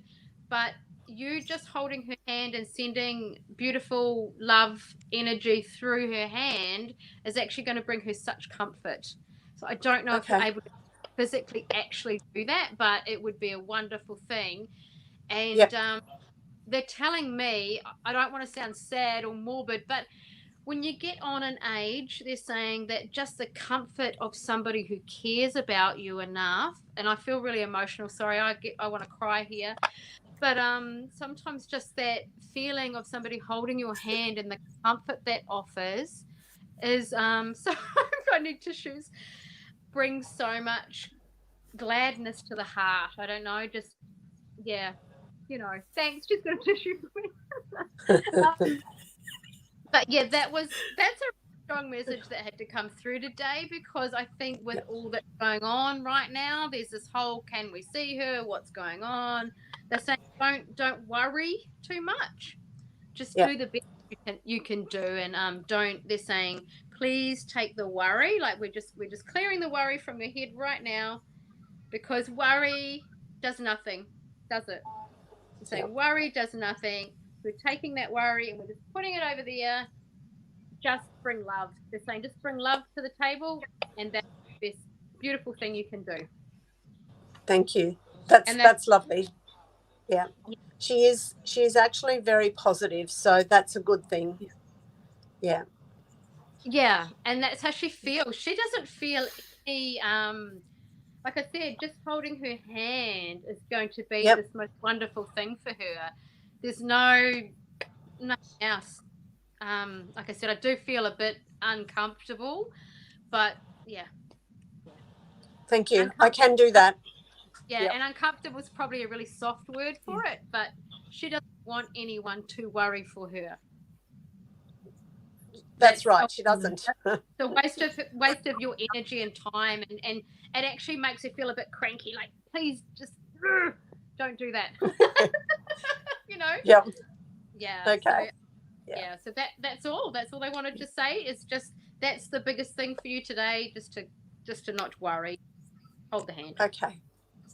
but you just holding her hand and sending beautiful love energy through her hand is actually going to bring her such comfort. So I don't know if you're able to physically actually do that, but it would be a wonderful thing. And they're telling me, I don't want to sound sad or morbid, but when you get on an age, they're saying that just the comfort of somebody who cares about you enough, and I feel really emotional, sorry, I want to cry here, but sometimes just that feeling of somebody holding your hand and the comfort that offers is so I need tissues, brings so much gladness to the heart. I don't know, just thanks, just got a tissue for me. But yeah, that's a strong message that had to come through today, because I think with all that's going on right now, there's this whole, can we see her, what's going on? They're saying don't worry too much, just do the best you can do, and they're saying please take the worry, like we're just clearing the worry from your head right now, because worry does nothing. does it. We're saying worry does nothing. We're taking that worry and we're just putting it over there. Just bring love. They're saying just bring love to the table, and that's the best, beautiful thing you can do. Thank you. That's lovely. Yeah. She is actually very positive, so that's a good thing. Yeah. Yeah, and that's how she feels. She doesn't feel any like I said, just holding her hand is going to be this most wonderful thing for her. There's nothing else. Like I said, I do feel a bit uncomfortable, but yeah. Thank you. I can do that. Yeah, and uncomfortable is probably a really soft word for it, but she doesn't want anyone to worry for her. That's right. She doesn't. The waste of your energy and time, and it actually makes her feel a bit cranky. Like, please just don't do that. You know. Yep. Yeah. Okay. So that's all. That's all they wanted to say. Is just that's the biggest thing for you today. Just to not worry. Hold the hand. Okay.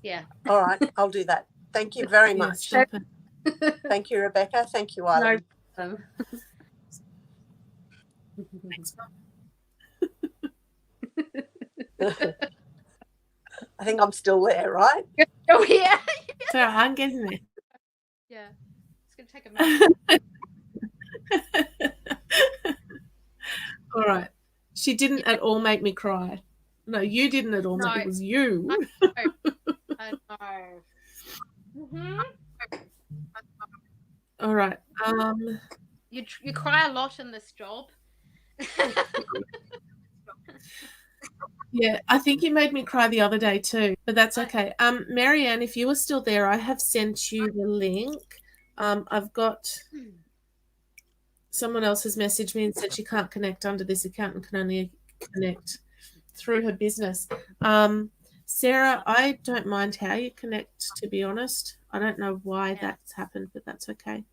Yeah. All right. I'll do that. Thank you very much. Thank you, Rebecca. Thank you, Isla. No problem. Thanks, Mum. I think I'm still there, right? Oh yeah. So I'm getting there. Yeah. It's gonna take a minute. All right. She didn't at all make me cry. No, you didn't at all. No. It was you. I know. Mm-hmm. All right. You cry a lot in this job. Yeah, I think you made me cry the other day too, but that's okay. Marianne, if you were still there, I have sent you the link. I've got someone else has messaged me and said she can't connect under this account and can only connect through her business. Sarah, I don't mind how you connect, to be honest. I don't know why that's happened, but that's okay.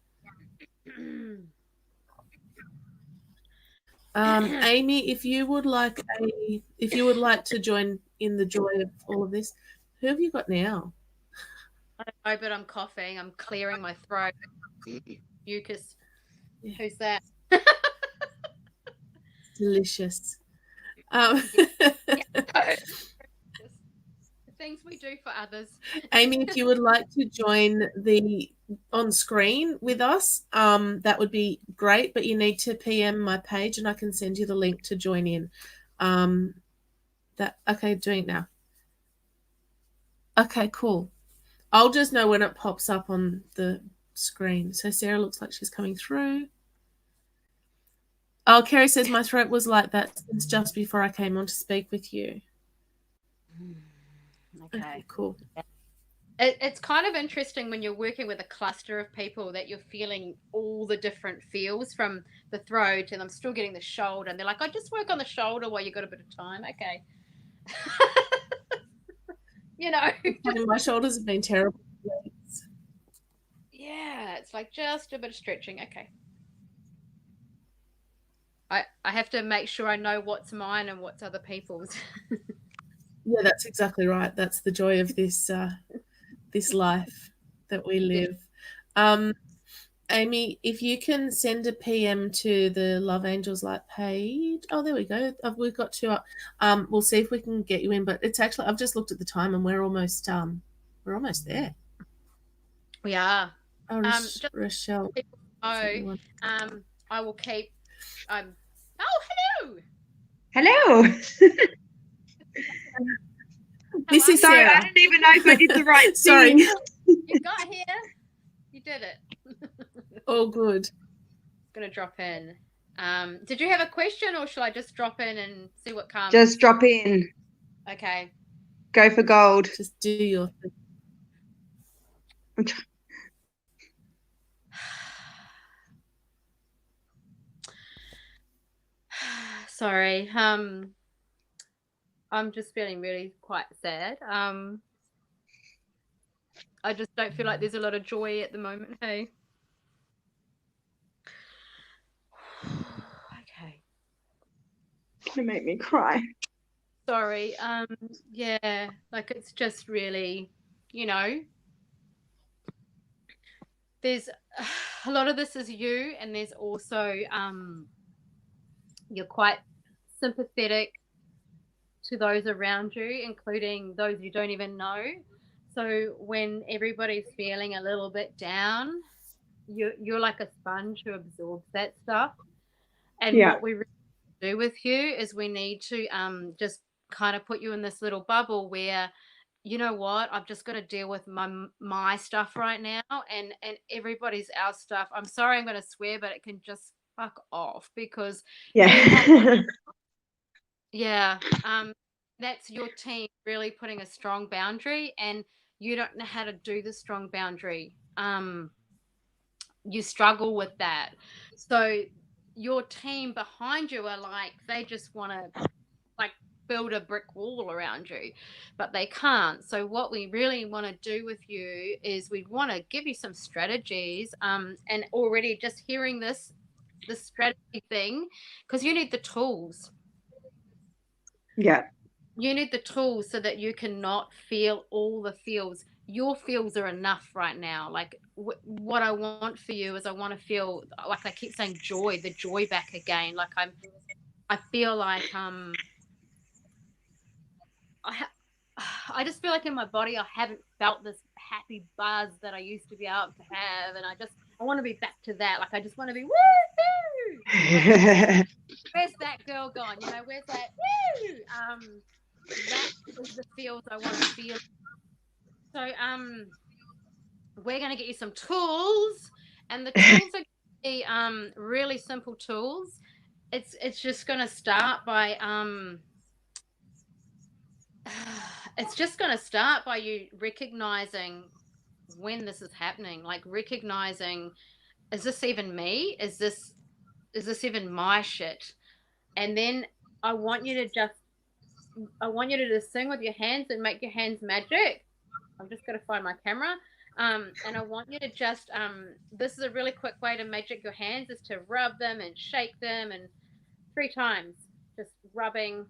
Amy, if you would like to join in the joy of all of this, who have you got now? I don't know, but I'm coughing. I'm clearing my throat. Mucus. Yeah. Who's that? Delicious. Things we do for others. Amy, if you would like to join the on screen with us, that would be great, but you need to PM my page and I can send you the link to join in. Okay, doing it now. Okay, cool. I'll just know when it pops up on the screen. So Sarah looks like she's coming through. Oh, Carrie says my throat was like that since just before I came on to speak with you. Okay, cool. It's kind of interesting when you're working with a cluster of people that you're feeling all the different feels from the throat, and I'm still getting the shoulder, and they're like, I just work on the shoulder while you got a bit of time. Okay. You know. My shoulders have been terrible. Yeah, it's like just a bit of stretching. Okay. I have to make sure I know what's mine and what's other people's. Yeah, that's exactly right. That's the joy of this this life that we live. Amy, if you can send a PM to the Love Angels Light page. Oh, there we go. We've got two up. We'll see if we can get you in, but it's actually I've just looked at the time and we're almost there. We are. Oh, Rochelle. I will keep. Oh, hello. Hello. This is sorry, Sarah. I don't even know if I did the right Sorry. thing. You got here. You did it. All good. Gonna drop in. Did you have a question, or shall I just drop in and see what comes? Just drop in. Okay. Go for gold. Just do your thing. Sorry. I'm just feeling really quite sad. I just don't feel like there's a lot of joy at the moment. Hey. Okay. It's gonna make me cry. Sorry. Yeah, like it's just really, you know, there's a lot of this is you, and there's also you're quite sympathetic to those around you, including those you don't even know. So when everybody's feeling a little bit down, you're like a sponge who absorbs that stuff. And what we really do with you is we need to just kind of put you in this little bubble where, you know what, I've just got to deal with my stuff right now, and everybody's our stuff. I'm sorry, I'm going to swear, but it can just fuck off, because that's your team really putting a strong boundary, and you don't know how to do the strong boundary. You struggle with that. So your team behind you are like, they just want to like build a brick wall around you, but they can't. So what we really want to do with you is we want to give you some strategies, and already just hearing this strategy thing, because you need the tools. You need the tools so that you cannot feel all the feels. Your feels are enough right now. Like what I want for you is I want to feel, like I keep saying, joy, the joy back again. Like I feel like I just feel like in my body I haven't felt this happy buzz that I used to be able to have, and I want to be back to that. Like I just want to be woohoo. Where's that girl gone? You know, where's that woo? That is the feels I want to feel. So we're going to get you some tools, and the tools are going to be really simple tools. It's just going to start by it's just going to start by you recognizing when this is happening, like recognizing, is this even me? Is this even my shit? And then I want you to just sing with your hands and make your hands magic. I'm just going to find my camera. And I want you to just, this is a really quick way to magic your hands, is to rub them and shake them, and 3 times, just rubbing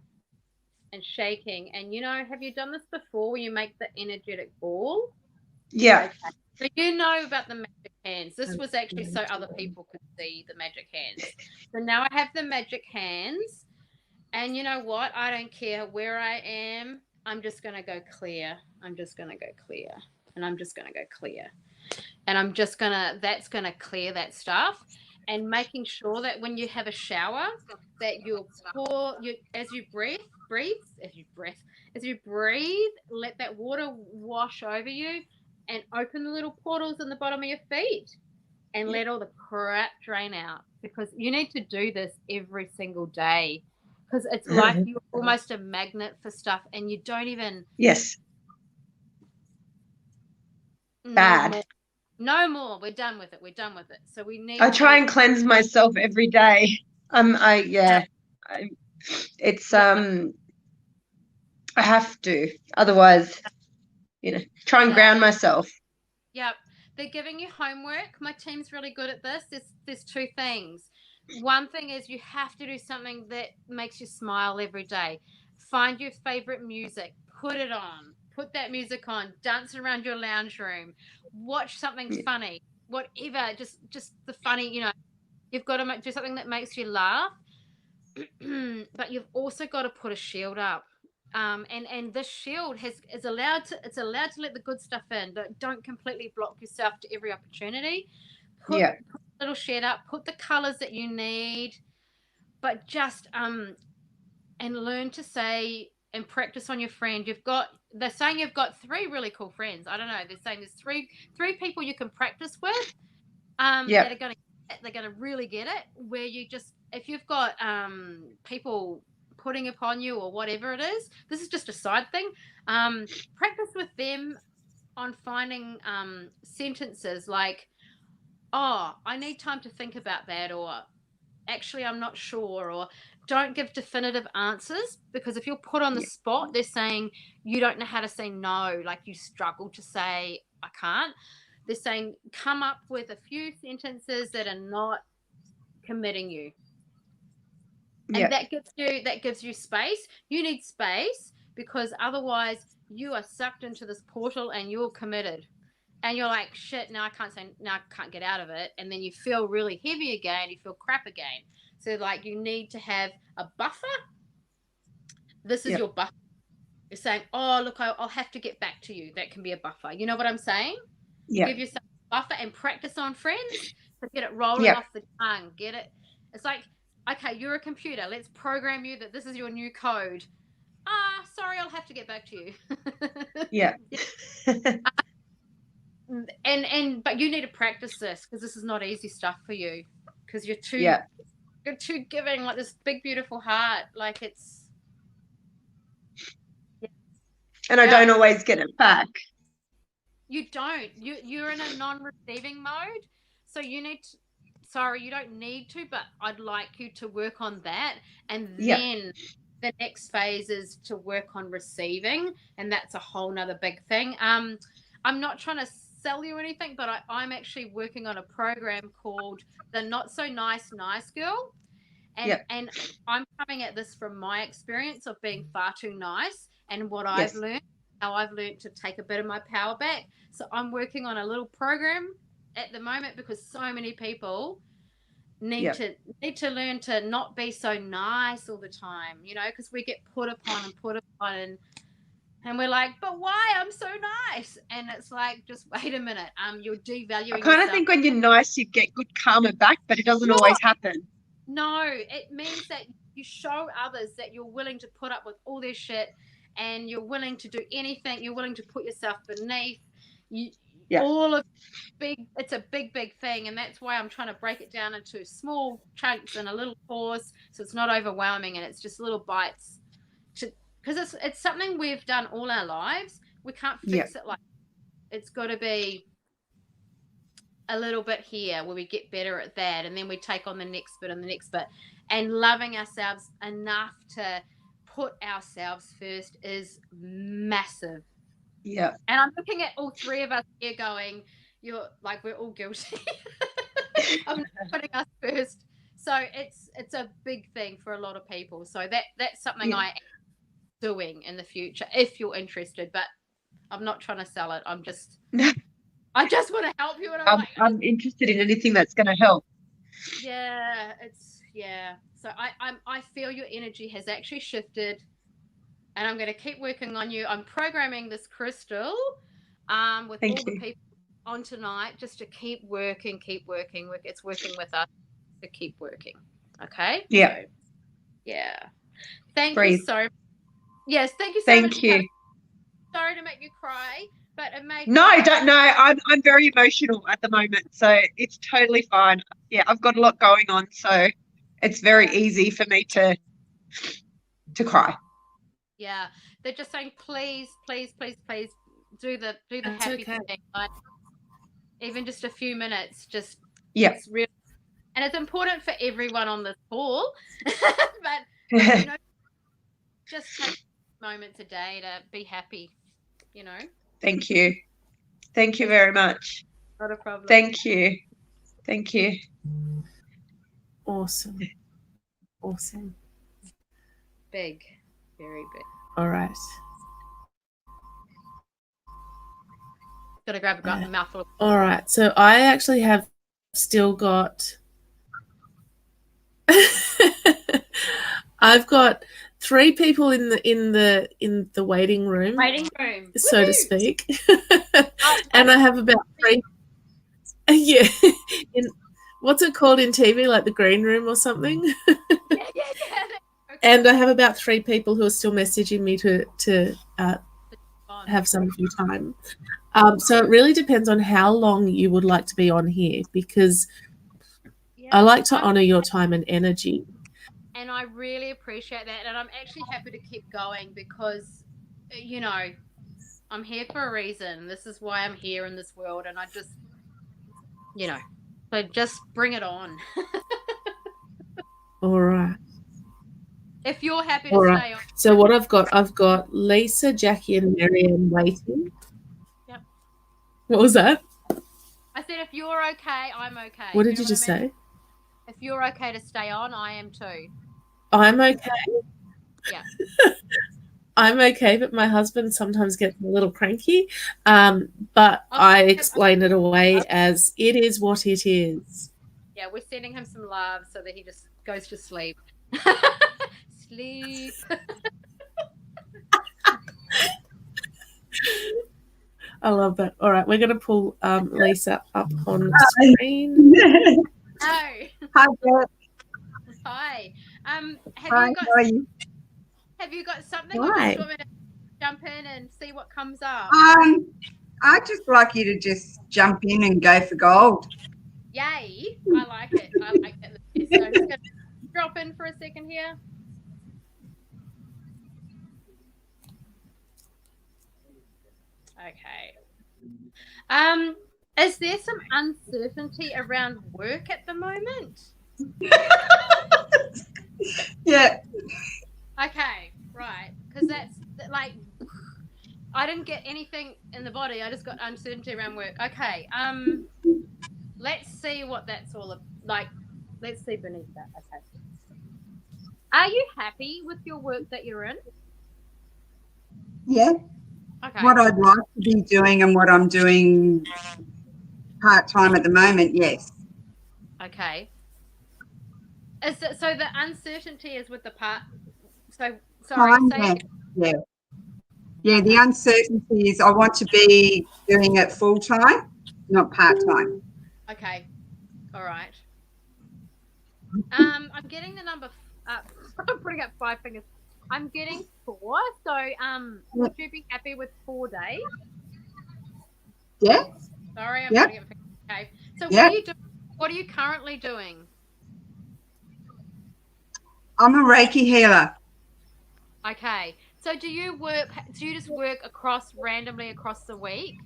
and shaking. And, you know, have you done this before where you make the energetic ball? Yeah. Okay. So you know about the magic hands. This was actually so other people could see the magic hands. So now I have the magic hands. And you know what? I don't care where I am. I'm just going to go clear. I'm just going to go clear. And I'm just going to go clear. And I'm just going to, that's going to clear that stuff. And making sure that when you have a shower, that you'll pour, as you breathe, let that water wash over you, and open the little portals in the bottom of your feet, and let all the crap drain out, because you need to do this every single day, because it's like you're almost a magnet for stuff, and you don't even. Yes. Bad. No more. We're done with it. So we need. I try and cleanse myself every day. I have to, otherwise, you know, try and ground myself. Yep. They're giving you homework. My team's really good at this. There's 2 things. One thing is you have to do something that makes you smile every day. Find your favorite music, put it on, put that music on, dance around your lounge room, watch something funny, whatever, just the funny, you know, you've got to do something that makes you laugh. But you've also got to put a shield up. And this shield is allowed to let the good stuff in. Don't completely block yourself to every opportunity. Put a little shed up, put the colors that you need, but just and learn to say and practice on your friend. They're saying you've got 3 really cool friends. I don't know. They're saying there's three people you can practice with. That are they're gonna really get it. Where you just, if you've got people putting upon you or whatever it is, this is just a side thing. Practice with them on finding sentences like, oh, I need time to think about that, or actually I'm not sure, or don't give definitive answers, because if you're put on the spot, they're saying you don't know how to say no, like you struggle to say I can't. They're saying come up with a few sentences that are not committing you. And that gives you space. You need space, because otherwise you are sucked into this portal and you're committed. and you're like, shit, now I can't get out of it. And then you feel really heavy again. You feel crap again. So like you need to have a buffer. This is your buffer. You're saying, oh, look, I'll have to get back to you. That can be a buffer. You know what I'm saying? Yeah. Give yourself a buffer and practice on friends. So get it rolling off the tongue. Get it. It's like, okay, you're a computer. Let's program you that this is your new code. Sorry, I'll have to get back to you. Yeah. But you need to practice this because this is not easy stuff for you because you're too giving, like this big beautiful heart, like it's. And I don't always get it back. You don't. You're in a non-receiving mode, so you need to. Sorry, you don't need to, but I'd like you to work on that, and then the next phase is to work on receiving, and that's a whole nother big thing. I'm not trying to sell you anything, but I'm actually working on a program called the Not So Nice Girl, and I'm coming at this from my experience of being far too nice and what I've learned, how I've learned to take a bit of my power back. So I'm working on a little program at the moment because so many people need to learn to not be so nice all the time, you know, because we get put upon and we're like, but why? I'm so nice. And it's like, just wait a minute. You're devaluing I kind of think when you're nice, you get good karma back, but it doesn't always happen. No, it means that you show others that you're willing to put up with all their shit and you're willing to do anything. You're willing to put yourself beneath. All of it's a big thing, and that's why I'm trying to break it down into small chunks and a little pause so it's not overwhelming and it's just little bites because it's something we've done all our lives. We can't fix it like it's got to be a little bit here where we get better at that, and then we take on the next bit and the next bit, and loving ourselves enough to put ourselves first is massive. Yeah. And I'm looking at all three of us here going, you're like, we're all guilty. I'm not putting us first. So it's a big thing for a lot of people. So that's something I am doing in the future if you're interested, but I'm not trying to sell it. I just want to help you. And I'm interested in anything that's going to help. Yeah, So I feel your energy has actually shifted. And I'm going to keep working on you. I'm programming this crystal with all the people on tonight just to keep working. It's working with us to keep working. Okay? Yeah. So, yeah. Thank you so much. Yes, thank you so much. Thank you. Sorry to make you cry, but it made don't know. I'm very emotional at the moment, so it's totally fine. Yeah, I've got a lot going on, so it's very easy for me to cry. Yeah, they're just saying, please do the happy thing. Like, even just a few minutes, it's real, and it's important for everyone on this call. but you know, just take moments a day to be happy. You know. Thank you very much. Not a problem. Thank you. Awesome. Big. Very big. All right. Gotta grab a mouthful. All right. So I actually have still got. I've got 3 people in the waiting room. So to speak. And I have about 3. Yeah. What's it called in TV? Like the green room or something? Yeah. And I have about 3 people who are still messaging me to have some free time. So it really depends on how long you would like to be on here, because I like to honor your time and energy. And I really appreciate that. And I'm actually happy to keep going because, you know, I'm here for a reason. This is why I'm here in this world. And I just, you know, so just bring it on. All right. If you're happy to stay on. So what I've got Lisa, Jackie, and Marianne waiting. Yep. What was that? I said if you're okay, I'm okay. What did you just say? If you're okay to stay on, I am too. I'm okay? Yeah. I'm okay, but my husband sometimes gets a little cranky. But I explain it away as it is what it is. Yeah, we're sending him some love so that he just goes to sleep. Sleep. I love that. All right, we're going to pull Lisa up on the screen. Oh. Hi, Beth. Hi. Hi, how are you? Have you got something? Hi. Or just want me to jump in and see what comes up? I'd just like you to just jump in and go for gold. Yay! I like it. I like it. So I'm just going to drop in for a second here. Okay. Is there some uncertainty around work at the moment? Yeah. Okay, right. Because that's like, I didn't get anything in the body. I just got uncertainty around work. Okay. Let's see what that's all like. Let's see beneath that. Okay. Are you happy with your work that you're in? Yeah. Okay. What I'd like to be doing and what I'm doing part-time at the moment, yes. Okay. Is it, so the uncertainty is with the part. So sorry. Yeah, the uncertainty is I want to be doing it full-time, not part-time. Okay. All right. I'm getting the number. I'm putting up 5 fingers. I'm getting 4. So would you be happy with 4 days? Yeah. Sorry, I'm putting up fingers. Okay. So what are you doing? What are you currently doing? I'm a Reiki healer. Okay. So do you just work randomly across the week?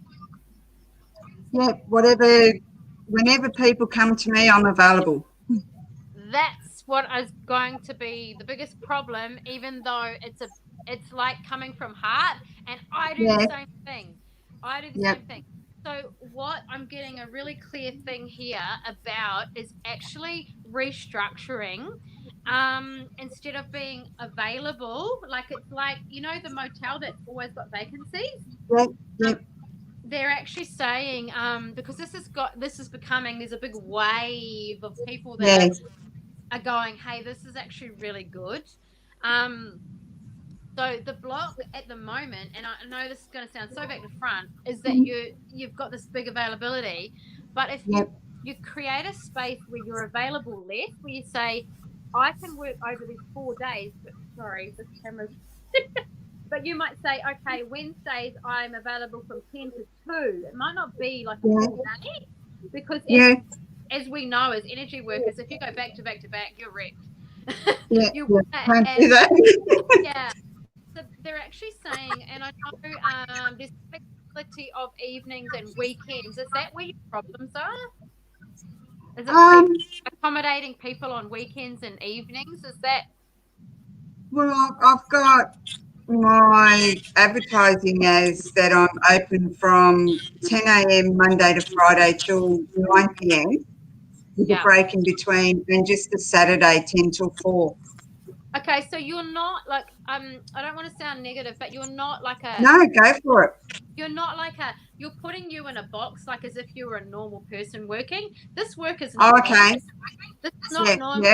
Yeah, whenever people come to me, I'm available. That's what is going to be the biggest problem, even though it's like coming from heart, and I do the same thing. I do the same thing. So what I'm getting a really clear thing here about is actually restructuring. Instead of being available, like it's like, you know, the motel that's always got vacancies. Yep. They're actually saying, because this is becoming, there's a big wave of people that are going, hey, this is actually really good. So the block at the moment, and I know this is going to sound so back to front, is that you've got this big availability, but if you create a space where you're available less, where you say, I can work over these 4 days, but sorry, this camera's but you might say, okay, Wednesdays I'm available from 10 to 2. It might not be like a full day, because as we know as energy workers, if you go back to back to back, you're wrecked. So they're actually saying, and I know there's flexibility of evenings and weekends. Is that where your problems are? Is it accommodating people on weekends and evenings? Is that? Well, I've got my advertising as that I'm open from 10 a.m. Monday to Friday till 9 p.m. with a break in between, and just a Saturday 10 till 4. Okay, so you're not like I don't want to sound negative, but you're not like a No, go for it. You're not like you're putting you in a box like as if you were a normal person working. This work is not normal. This is not normal.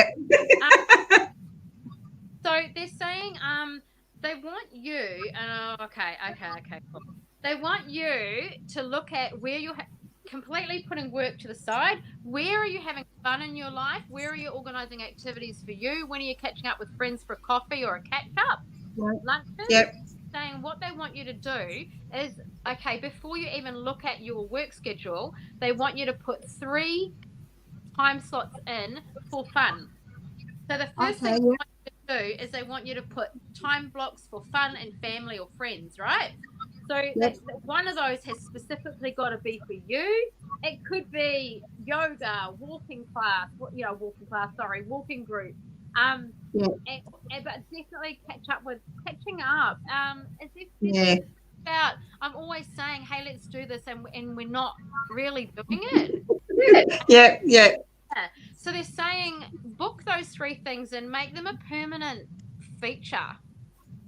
So they're saying they want you okay, cool. They want you to look at where you're completely putting work to the side. Where are you having fun in your life? Where are you organizing activities for you? When are you catching up with friends for coffee or a catch up? Lunches? Saying what they want you to do is, okay, before you even look at your work schedule, they want you to put 3 time slots in for fun. So the first thing they want you to do is they want you to put time blocks for fun and family or friends, right? So one of those has specifically got to be for you. It could be yoga, walking group. But definitely catching up. I'm always saying, hey, let's do this, and we're not really doing it. So they're saying book those 3 things and make them a permanent feature.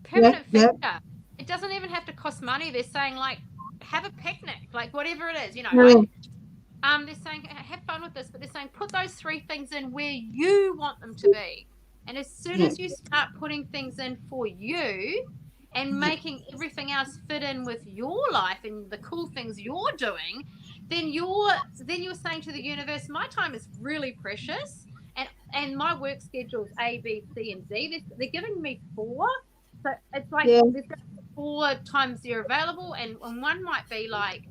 permanent Yeah. feature. It doesn't even have to cost money. They're saying like have a picnic, like whatever it is, you know, like they're saying have fun with this, but they're saying put those 3 things in where you want them to be. And as soon as you start putting things in for you and making everything else fit in with your life and the cool things you're doing, then you're saying to the universe, my time is really precious, and my work schedule is A, B, C, and D. They're giving me 4, so it's like there's 4 times they're available, and one might be like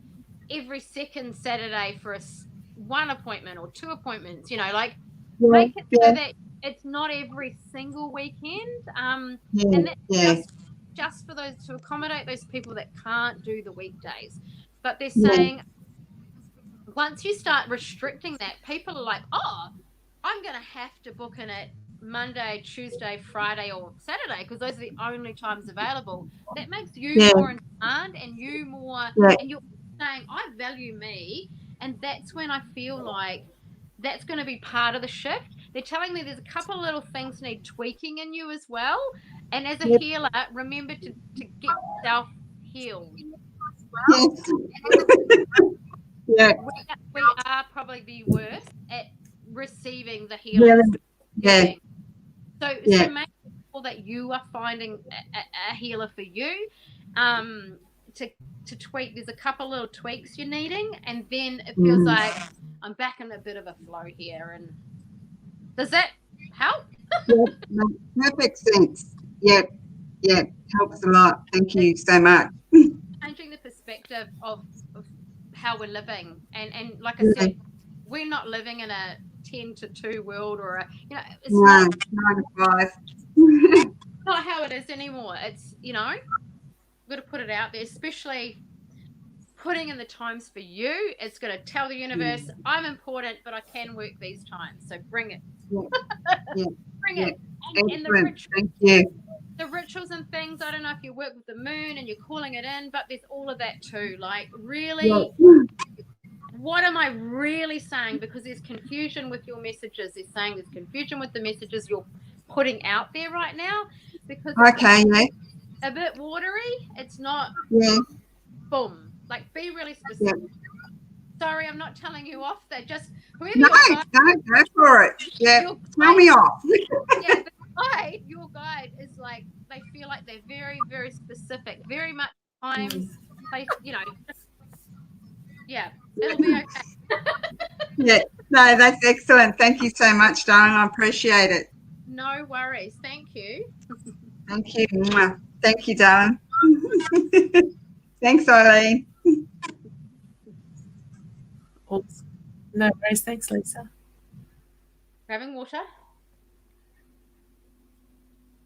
every second Saturday for 1 appointment or 2 appointments. You know, like make it so that it's not every single weekend. And that's just for those, to accommodate those people that can't do the weekdays. But they're saying once you start restricting that, people are like, oh, I'm going to have to book in at Monday, Tuesday, Friday, or Saturday because those are the only times available. That makes you more in demand and you more, and you're saying, I value me. And that's when I feel like that's going to be part of the shift. They're telling me there's a couple of little things need tweaking in you as well. And as a healer, remember to get yourself healed. We are probably the worst at receiving the healing. So make sure that you are finding a healer for you. To tweak, there's a couple little tweaks you're needing, and then it feels like I'm back in a bit of a flow here. And does that help? Perfect sense. Helps a lot. Thank you so much. Changing the perspective of how we're living, and like I said, we're not living in a 10 to 2 world or it's not 9 to 5. not how it is anymore. It's we've got to put it out there, especially putting in the times for you. It's going to tell the universe I'm important, but I can work these times, so bring it. Bring it. And the rituals, thank you. The rituals and things, I don't know if you work with the moon and you're calling it in, but there's all of that too. Like, really, what am I really saying? Because there's confusion with your messages. They're saying there's confusion with the messages you're putting out there right now. Because a bit watery. It's not boom. Like, be really specific. Sorry, I'm not telling you off. They're just whoever go for it. Tell me off. Your guide is like, they feel like they're very, very specific, very much times, place, it'll be okay. No, that's excellent. Thank you so much, darling. I appreciate it. No worries. Thank you. Thank you. Thank you, darling. Thanks, Eileen. No worries. Thanks, Lisa. Grabbing water.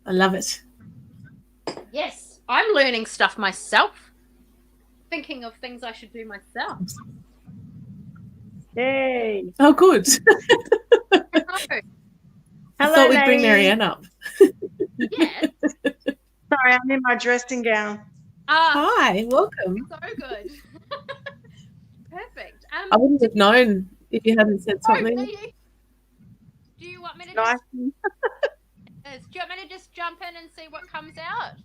I love it. Yes, I'm learning stuff myself. Thinking of things I should do myself. Yay. Oh, good. Hello. I thought we'd bring Marianne up. Yes. Sorry, I'm in my dressing gown. Hi, welcome. So good. Perfect. I wouldn't have known if you hadn't said something. Do you want me to just... Do you want me to just jump in and see what comes out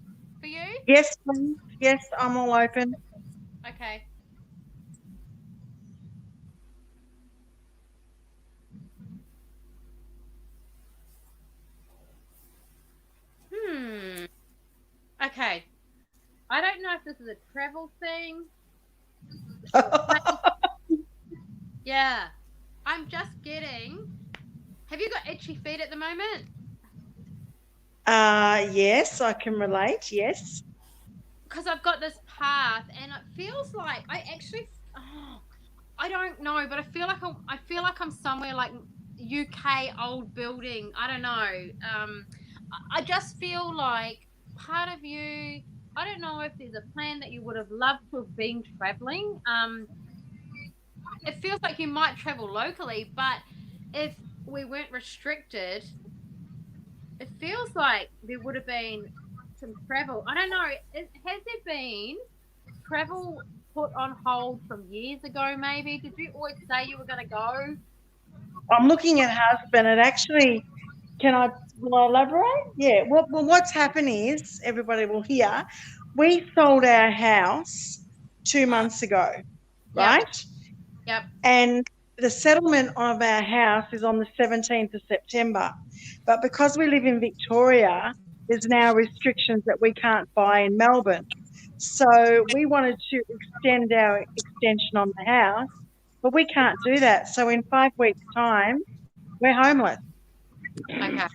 for you? Yes, please. Yes, I'm all open. Okay. Okay. I don't know if this is a travel thing. Yeah. I'm just getting... Have you got itchy feet at the moment? Yes, I can relate. Yes. Because I've got this path, and it feels like I actually... I don't know, but I feel like I'm somewhere like UK old building. I don't know. I just feel like part of you... I don't know if there's a plan that you would have loved to have been traveling. It feels like you might travel locally, but if we weren't restricted, it feels like there would have been some travel. I don't know. Has there been travel put on hold from years ago, maybe? Did you always say you were going to go? I'm looking at husband. It actually Will I elaborate? Yeah. Well, what's happened is, everybody will hear, we sold our house 2 months ago, right? Yep. And the settlement of our house is on the 17th of September. But because we live in Victoria, there's now restrictions that we can't buy in Melbourne. So we wanted to extend our extension on the house, but we can't do that. So in 5 weeks' time, we're homeless. Okay.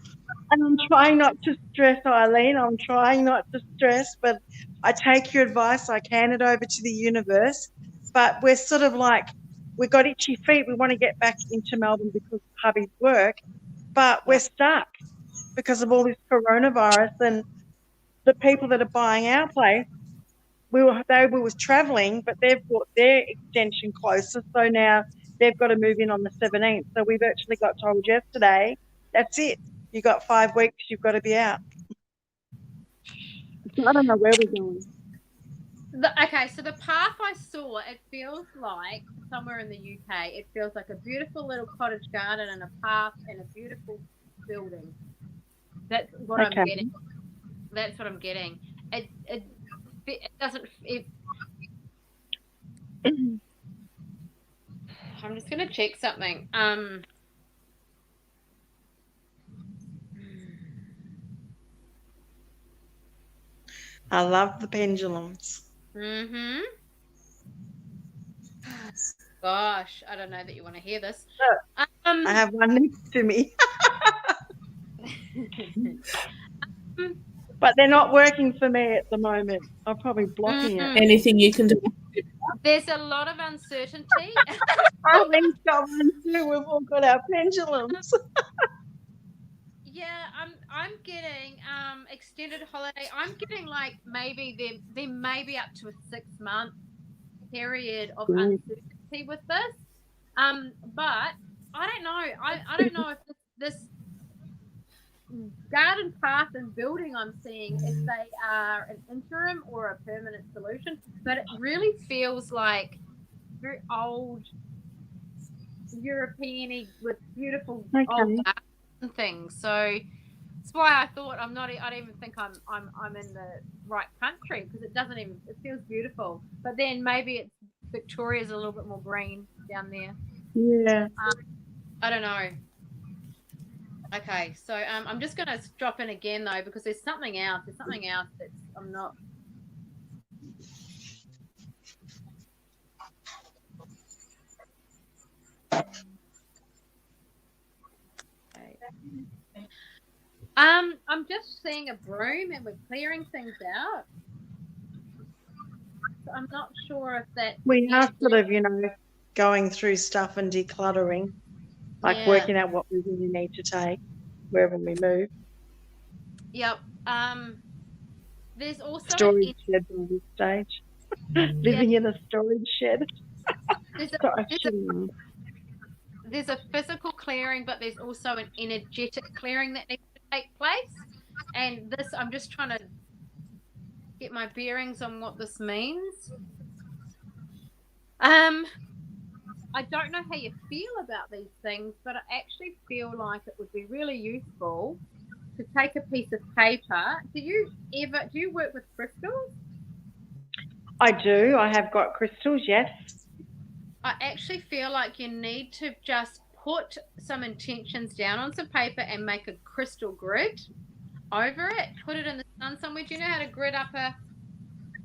And I'm trying not to stress, Eileen. I'm trying not to stress, but I take your advice. I hand it over to the universe. But we're sort of like, we've got itchy feet. We want to get back into Melbourne because of hubby's work, but we're stuck because of all this coronavirus. And the people that are buying our place, we was travelling, but they've brought their extension closer. So now they've got to move in on the 17th. So we've actually got told yesterday, that's it. You got 5 weeks, you've got to be out. I don't know where we're going. Okay, so the path I saw, it feels like somewhere in the UK. It feels like a beautiful little cottage garden and a path and a beautiful building. That's what I'm getting. That's what I'm getting. It doesn't. I'm just going to check something. I love the pendulums. Mm-hmm. Gosh, I don't know that you want to hear this. I have one next to me. But they're not working for me at the moment. I'm probably blocking it. Anything you can do. There's a lot of uncertainty. I think someone too. We've all got our pendulums. Yeah, I'm getting extended holiday. I'm getting like maybe there may be up to a 6-month period of uncertainty with this. But I don't know. I don't know if this garden path and building I'm seeing, if they are an interim or a permanent solution. But it really feels like very old European-y with beautiful old garden things. So that's why I thought I don't even think I'm in the right country, because it feels beautiful. But then maybe Victoria's a little bit more green down there. Yeah. I don't know. Okay, so I'm just going to drop in again though, because there's something else. There's something else that I'm not. I'm just seeing a broom and we're clearing things out. So I'm not sure if that. We are sort of, going through stuff and decluttering, like working out what we really need to take wherever we move. Yep. There's also storage shed at this stage. Living in a storage shed. There's a physical clearing, but there's also an energetic clearing that needs to take place. And this, I'm just trying to get my bearings on what this means. I don't know how you feel about these things, but I actually feel like it would be really useful to take a piece of paper. Do you work with crystals? I do. I have got crystals, yes. I actually feel like you need to just put some intentions down on some paper and make a crystal grid over it. Put it in the sun somewhere. Do you know how to grid up a...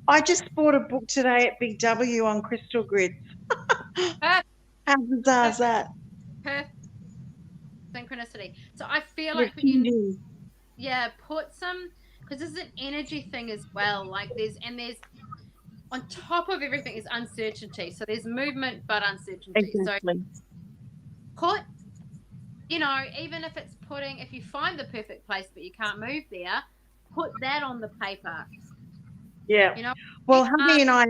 I just bought a book today at Big W on crystal grids. How bizarre is that? Perfect. Synchronicity. So I feel like you put some, because this is an energy thing as well. Like there's on top of everything is uncertainty. So there's movement but uncertainty. Exactly. So put, even if it's if you find the perfect place but you can't move there, put that on the paper. Yeah. Well, hubby and I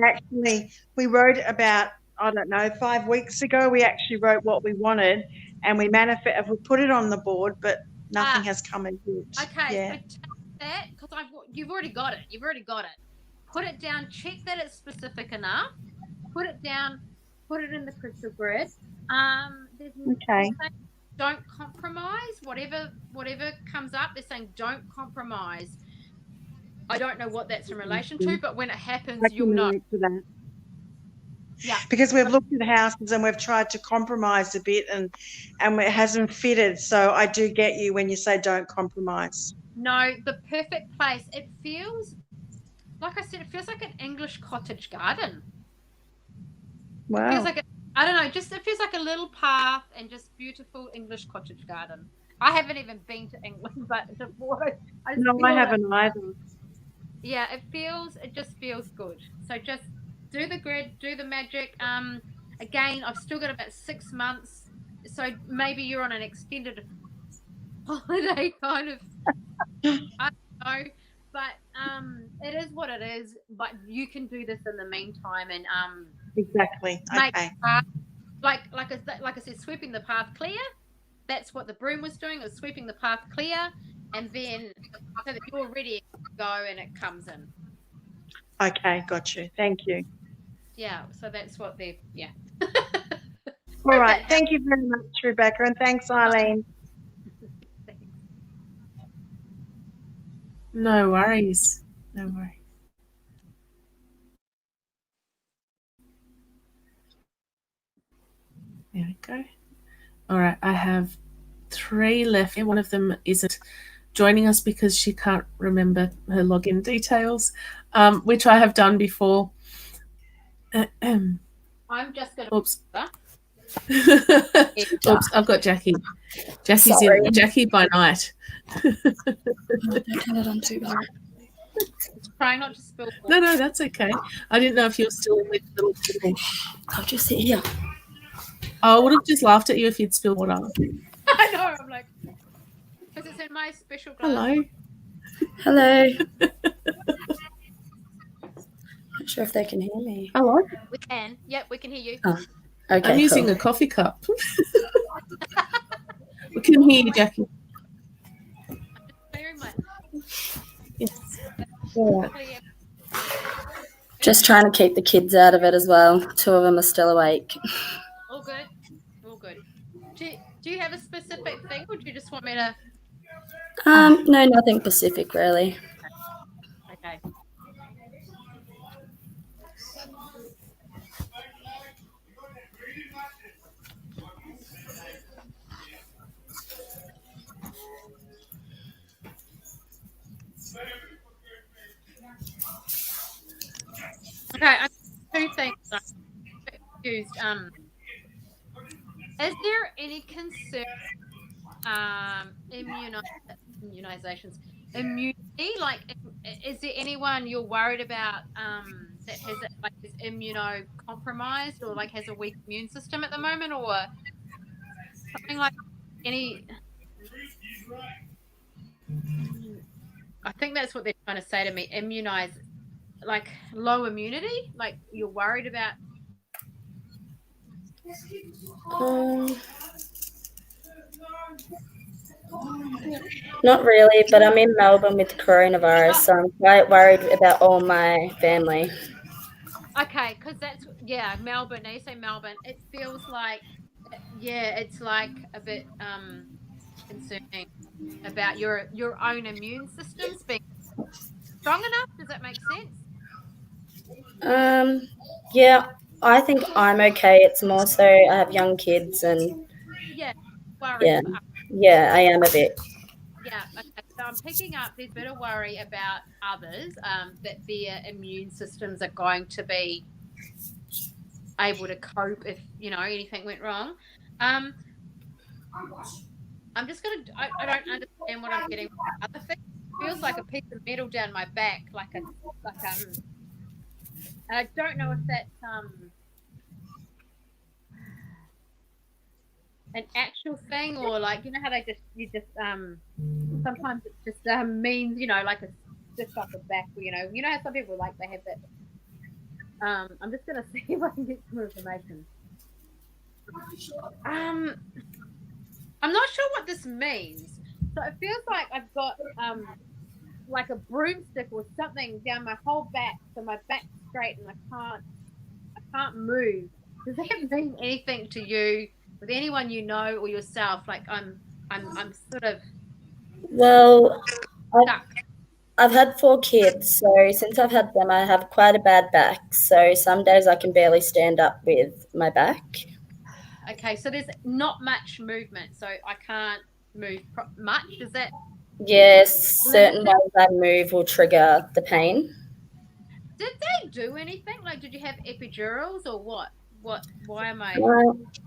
we wrote about, 5 weeks ago, we actually wrote what we wanted and we put it on the board, but nothing has come in yet. Okay, so take that, because you've already got it. Put it down, check that it's specific enough, put it down, put it in the crystal grid. don't compromise. Whatever comes up, they're saying don't compromise. I don't know what that's in relation to, but when it happens, I you'll can know. relate to that. Yeah. Because we've looked at houses and we've tried to compromise a bit and it hasn't fitted. So I do get you when you say don't compromise. No, the perfect place. It feels, like I said, it feels like an English cottage garden. Wow. It feels like, I don't know, just it feels like a little path and just beautiful English cottage garden. I haven't even been to England, but I haven't either. Yeah, it just feels good. So just do the grid, do the magic. Again, I've still got about 6 months, so maybe you're on an extended holiday kind of. I don't know, but it is what it is. But you can do this in the meantime, and exactly. Okay. Like I said, sweeping the path clear. That's what the broom was doing. It was sweeping the path clear, and then so that you're ready to go, and it comes in. Okay, got you. Thank you. Yeah, so that's what they're, yeah. All right. Thank you very much, Rebecca, and thanks, Eileen. No worries. No worries. There we go. All right, I have 3 left. One of them isn't joining us because she can't remember her login details, which I have done before. I'm just going to... Oops. Oops, I've got Jackie. Jackie's Sorry. in. Jackie by night. Don't turn it on too loud. Trying not to spill. No, that's okay. I didn't know if you were still in with the little people. I'll just sit here. I would have just laughed at you if you'd spilled water. I know. I'm like, because it's in my special glass. Hello. Not sure if they can hear me. Hello. We can. Yep, we can hear you. Oh, okay. I'm using a coffee cup. We can hear you, Jackie. I'm just clearing my... Yes. Yeah. Just trying to keep the kids out of it as well. 2 of them are still awake. All good. All good. Do you have a specific thing, or do you just want me to... No, nothing specific really. Okay. Okay, 2 things. I'm confused. Is there any concern immunizations, immunity? Like, is there anyone you're worried about that has is immunocompromised or like has a weak immune system at the moment, or something like any? I think that's what they're trying to say to me. Immunize, like low immunity, like you're worried about. Not really, but I'm in Melbourne with coronavirus, so I'm quite worried about all my family. Okay, because that's, Melbourne. Now you say Melbourne, it feels like, it's like a bit concerning about your own immune systems being strong enough. Does that make sense? Yeah, I think I'm okay. It's more so I have young kids and worry. Yeah, I am a bit. Yeah, okay. So I'm picking up there's a bit of worry about others, that their immune systems are going to be able to cope if anything went wrong. I'm just gonna. I don't understand what I'm getting. Other thing feels like a piece of metal down my back, and I don't know if that's an actual thing, or like how they sometimes it just means like a stiff upper back, how some people they have that. I'm just gonna see if I can get some information. I'm not sure what this means. So it feels like I've got like a broomstick or something down my whole back, so my back's straight and I can't move. Does that mean anything to you? with anyone you know or yourself? Like I'm sort of Well, stuck. I've had 4 kids, so since I've had them, I have quite a bad back. So some days I can barely stand up with my back. Okay, so there's not much movement, so I can't move much. Is that? Yes, certain ways I move will trigger the pain. Did they do anything? Like, did you have epidurals or what? Why am I?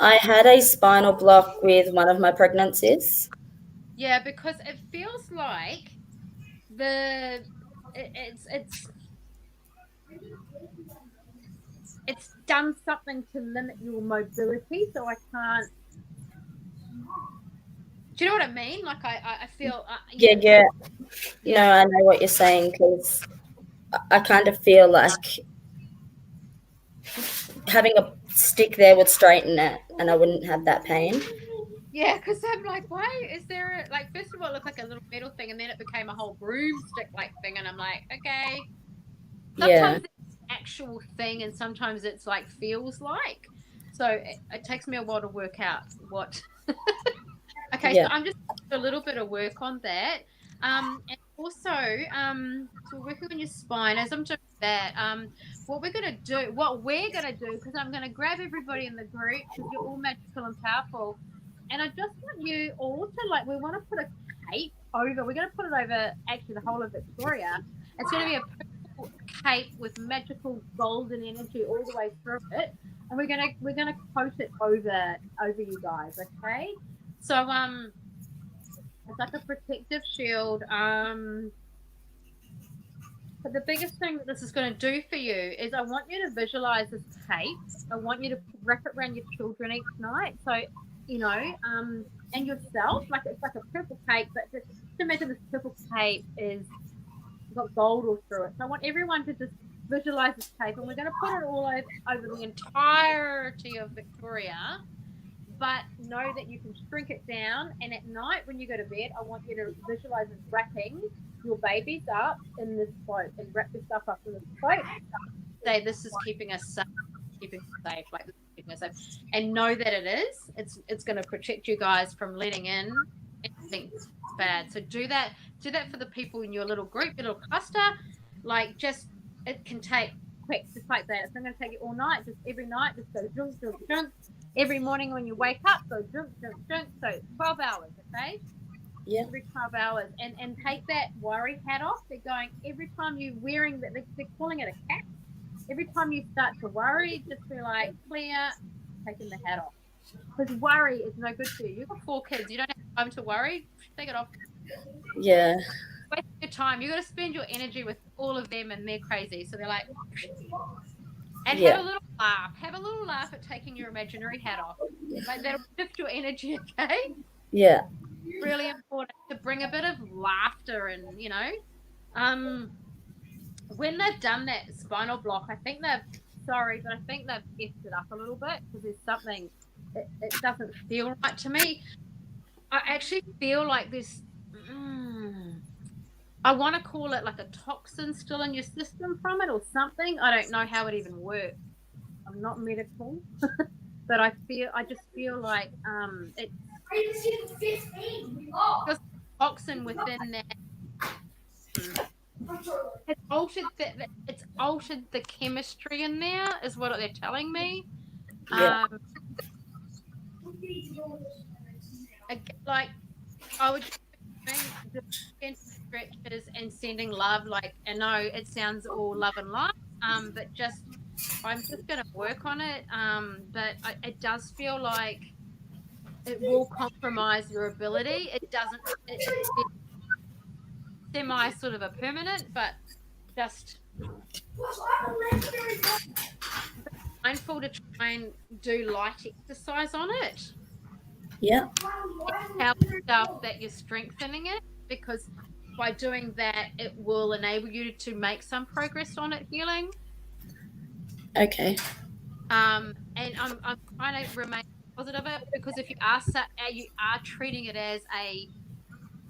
I had a spinal block with one of my pregnancies. Yeah, because it feels like it's done something to limit your mobility, so I can't. Do you know what I mean? Like I feel. Yeah. No, I know what you're saying, because I kind of feel like having a stick there would straighten it, and I wouldn't have that pain. Yeah, because I'm like, why is there like? First of all, it looked like a little metal thing, and then it became a whole broomstick-like thing, and I'm like, okay. Sometimes it's an actual thing, and sometimes it's like feels like. So it takes me a while to work out what. Okay, so I'm just doing a little bit of work on that. And also, so we're working on your spine. As I'm doing that, what we're gonna do, because I'm gonna grab everybody in the group because you're all magical and powerful, and I just want you all to we want to put a cape over. We're gonna put it over actually the whole of Victoria. It's gonna be a purple cape with magical golden energy all the way through it, and we're gonna coat it over you guys. Okay. So it's like a protective shield. But the biggest thing that this is going to do for you is I want you to visualize this cape. I want you to wrap it around your children each night. So, and yourself, like it's like a purple cape, but just imagine this purple cape is got gold all through it. So I want everyone to just visualize this cape, and we're going to put it all over the entirety of Victoria. But know that you can shrink it down, and at night when you go to bed, I want you to visualize wrapping your babies up in this cloak and wrap your stuff up in this cloak. Say this is keeping us safe, like this is keeping us safe, and know that it is. It's going to protect you guys from letting in anything bad. So do that for the people in your little group, your little cluster. Like it can take quick, just like that. It's not going to take you all night. Just every night, just go drunk, drunk, drunk. Every morning when you wake up, go drink, drink, drink. So 12 hours, okay? Yeah. Every 12 hours. And take that worry hat off. They're going, every time you're wearing that, they're calling it a cap. Every time you start to worry, just be like, clear, taking the hat off. Because worry is no good for you. You've got 4 kids. You don't have time to worry. Take it off. Yeah. Waste your time. You've got to spend your energy with all of them, and they're crazy. So they're like... And have a little laugh. Have a little laugh at taking your imaginary hat off. Like that'll shift your energy, okay? Yeah. Really important to bring a bit of laughter and, when they've done that spinal block, I think they've effed it up a little bit because there's something, it doesn't feel right to me. I actually feel like there's, I want to call it like a toxin still in your system from it or something. I don't know how it even works. I'm not medical, but I just feel like it's just toxin within that. It's altered the chemistry in there, is what they're telling me. Yeah. Like I would doing stretches and sending love. Like I know it sounds all love and light, but I'm just going to work on it. But it does feel like it will compromise your ability. It doesn't. It's semi sort of a permanent, but just mindful to try and do light exercise on it. Yeah. Tell yourself that you're strengthening it, because by doing that, it will enable you to make some progress on it healing. Okay. And I'm trying to remain positive of it, because if you are treating it as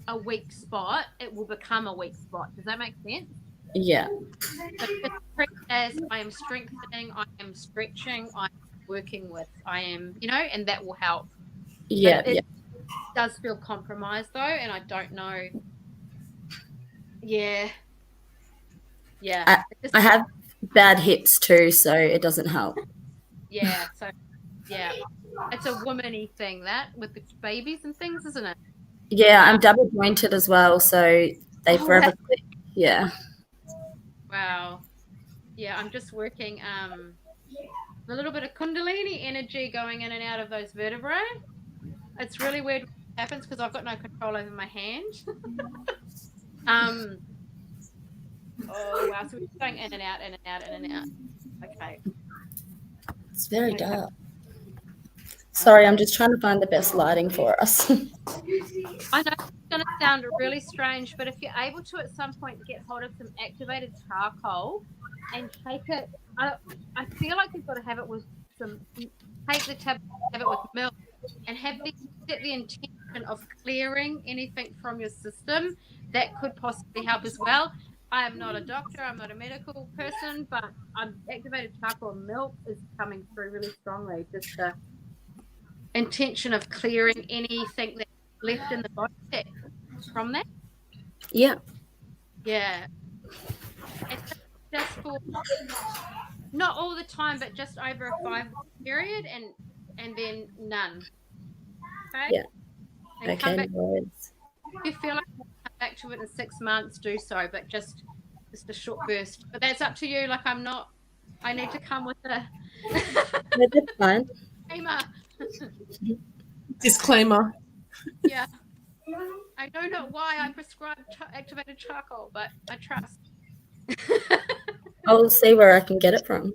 a weak spot, it will become a weak spot. Does that make sense? Yeah. So just treat it as I am strengthening, I am stretching, I'm working with, I am, and that will help. Yeah, It does feel compromised though, and I don't know. Yeah. I have bad hips too, so it doesn't help. Yeah. So, yeah, it's a womany thing that with the babies and things, isn't it? Yeah, I'm double jointed as well, so they forever click. Yeah. Wow. Yeah, I'm just working a little bit of Kundalini energy going in and out of those vertebrae. It's really weird when it happens because I've got no control over my hand. Oh wow, so we're going in and out, in and out, in and out. Okay. It's very dark. Sorry, I'm just trying to find the best lighting for us. I know it's going to sound really strange, but if you're able to at some point get hold of some activated charcoal and take it, I feel like you've got to have it with take the tablet, have it with milk, and set the intention of clearing anything from your system. That could possibly help as well. I am not a doctor, I'm not a medical person, but activated charcoal and milk is coming through really strongly. Just the intention of clearing anything that's left in the body from that. Yeah. Yeah. And just for not all the time, but just over a 5-week period, and then none. Okay. Yeah. And okay. If you feel like you come back to it in 6 months, do so, but just a short burst. But that's up to you. Like I need to come with a That's fine. Disclaimer. Yeah. I don't know why I prescribe activated charcoal, but I trust. I'll see where I can get it from.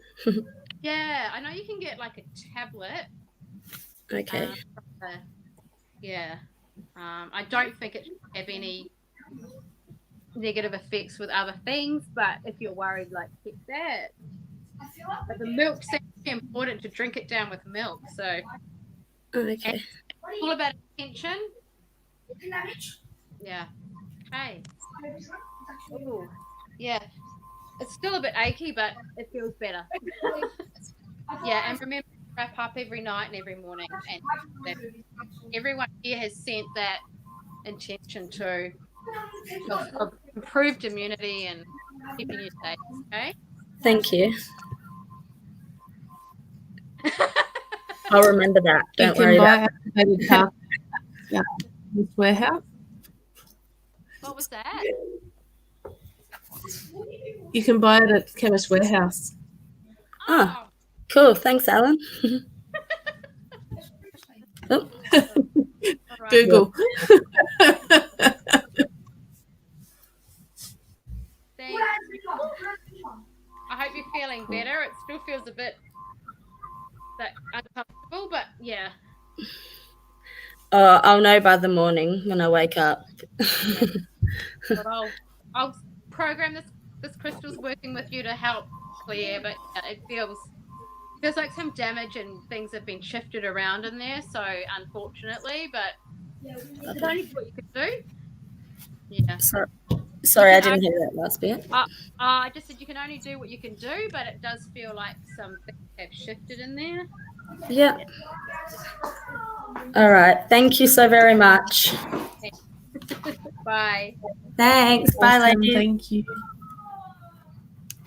Yeah, I know you can get like a tablet. Okay. Yeah. I don't think it should have any negative effects with other things, but if you're worried, like, keep that. But the milk seems to be important to drink it down with milk, so. Okay. It's all about attention. Yeah. Okay. Ooh. Yeah. It's still a bit achy, but it feels better. Yeah, and remember to wrap up every night and every morning. And everyone here has sent that intention to of improved immunity and keeping you safe. Okay. Thank you. I'll remember that. Don't worry about it. This warehouse. What was that? You can buy it at Chemist Warehouse. Oh, cool. Thanks, Alan. Oh. Right. Google. I hope you're feeling better. It still feels a bit uncomfortable, but yeah. I'll know by the morning when I wake up. Yeah. But I'll program this crystal's working with you to help clear, but it feels like some damage and things have been shifted around in there, so unfortunately, but it's only what you can do. Yeah. Sorry, I didn't hear that last bit. I just said you can only do what you can do, but it does feel like some things have shifted in there. Yeah. All right. Thank you so very much. Bye. Thanks. Bye, ladies. Thank you.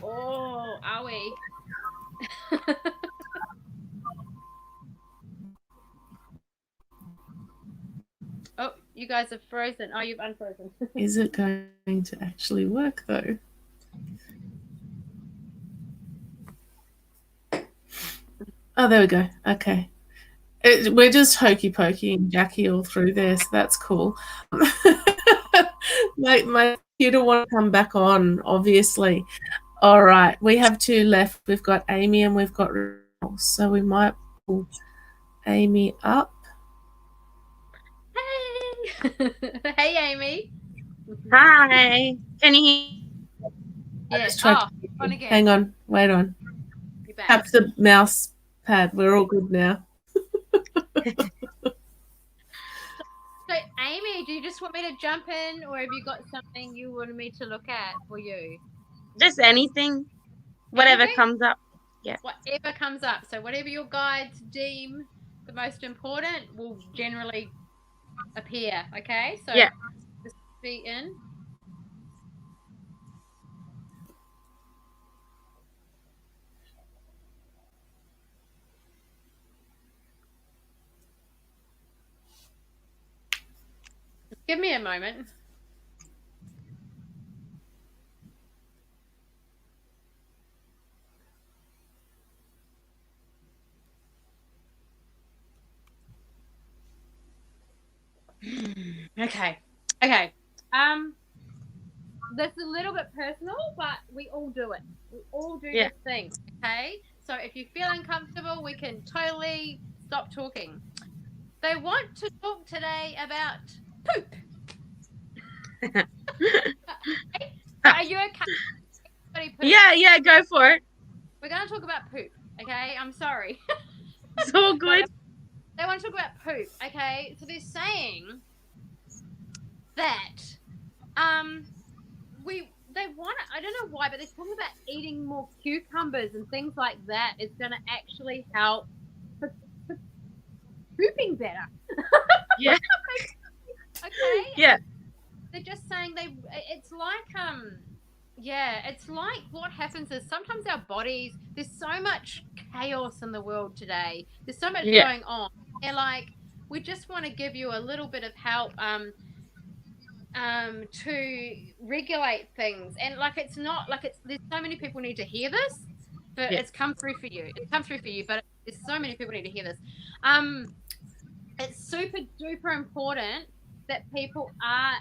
Oh, are we? Oh, you guys are frozen. Oh, you've unfrozen. Is it going to actually work though? Oh, there we go. Okay. We're just hokey pokey and Jackie all through there, so that's cool. my computer won't come back on, obviously. All right, we have 2 left. We've got Amy and we've got Rachel, so we might pull Amy up. Hey, hey, Amy. Hi. Can you hear? Yeah. On again. Hang on. Wait on. Tap the mouse pad. We're all good now. So, Amy, do you just want me to jump in, or have you got something you wanted me to look at for you? Just anything, whatever comes up. Yeah. Whatever comes up. So whatever your guides deem the most important will generally appear. Okay. So Yeah. just be in. Give me a moment. Okay. This is a little bit personal, but we all do it. We all do this thing. Okay. So if you feel uncomfortable, we can totally stop talking. They want to talk today about poop. Are you okay? Yeah, go for it. We're going to talk about poop, okay? I'm sorry. It's all good. They want to talk about poop, okay? So they're saying that they want to, I don't know why, but they're talking about eating more cucumbers and things like that is going to actually help for pooping better. Yeah. Okay. Yeah. They're just saying it's like what happens is sometimes our bodies, there's so much chaos in the world today. There's so much going on. And like, we just want to give you a little bit of help to regulate things. And like, it's not like there's so many people need to hear this, but it's come through for you. It's come through for you, but there's so many people need to hear this. It's super duper important that people are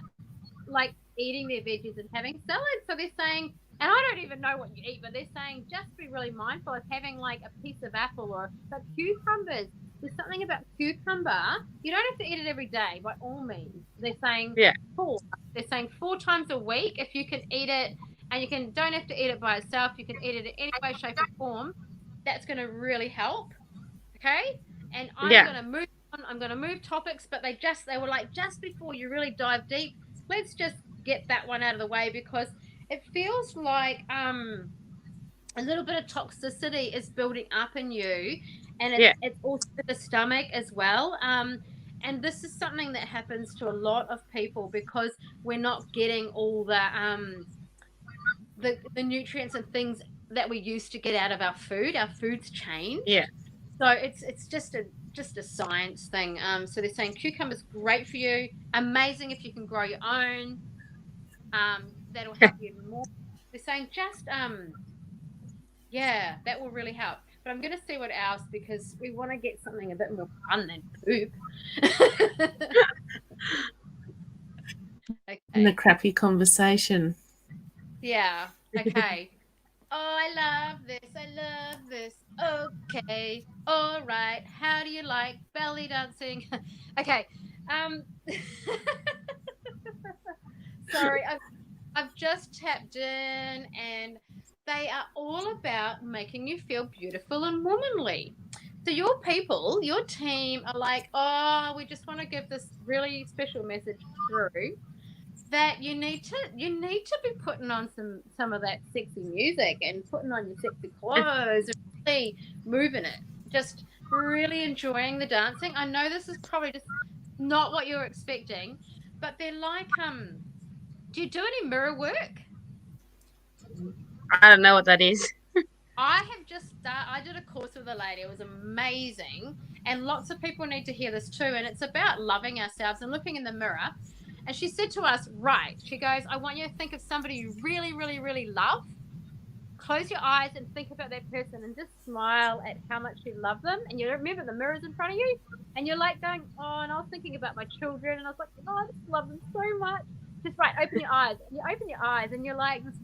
like eating their veggies and having salad. So they're saying, and I don't even know what you eat, but they're saying just be really mindful of having like a piece of apple but cucumbers. There's something about cucumber. You don't have to eat it every day, by all means. They're saying four. They're saying 4 times a week if you can eat it, and don't have to eat it by itself. You can eat it in any way, shape, or form. That's going to really help. Okay, and I'm going to move on. I'm going to move topics, but they were like, just before you really dive deep, let's just get that one out of the way, because it feels like a little bit of toxicity is building up in you, and it's also the stomach as well. And this is something that happens to a lot of people because we're not getting all the nutrients and things that we used to get out of our food. Our food's changed. Yeah. So it's just a science thing. So they're saying cucumber's great for you. Amazing if you can grow your own. That'll help you more. They're saying just that will really help. But I'm gonna see what else, because we want to get something a bit more fun than poop. Okay. In the crappy conversation. Yeah. Okay. Oh, I love this. I love this. Okay. All right. How do you like belly dancing? Okay. Sorry, I've just tapped in, and they are all about making you feel beautiful and womanly. So your people, your team are like, oh, we just want to give this really special message through, that you need to be putting on some of that sexy music and putting on your sexy clothes and really moving it, just really enjoying the dancing. I know this is probably just not what you're expecting, but they're like, do you do any mirror work? I don't know what that is. I did a course with a lady. It was amazing, and lots of people need to hear this too. And it's about loving ourselves and looking in the mirror. And she said to us, right, she goes, I want you to think of somebody you really, really, really love. Close your eyes and think about that person and just smile at how much you love them. And you remember the mirror's in front of you, and you're like going, oh, and I was thinking about my children, and I was like, oh, I just love them so much. Just open your eyes. And you open your eyes, and you're like this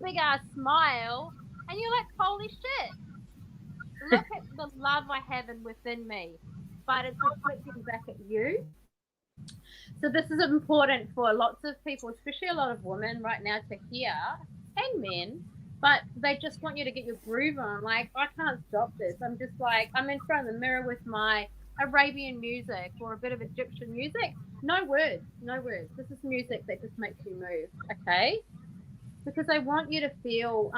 big ass smile, and you're like, holy shit. Look at the love I have within me. But it's reflecting back at you. So this is important for lots of people, especially a lot of women right now, to hear, and men, but they just want you to get your groove on. Like, I can't stop this. I'm just like, I'm in front of the mirror with my Arabian music or a bit of Egyptian music. No words. This is music that just makes you move, okay? Because I want you to feel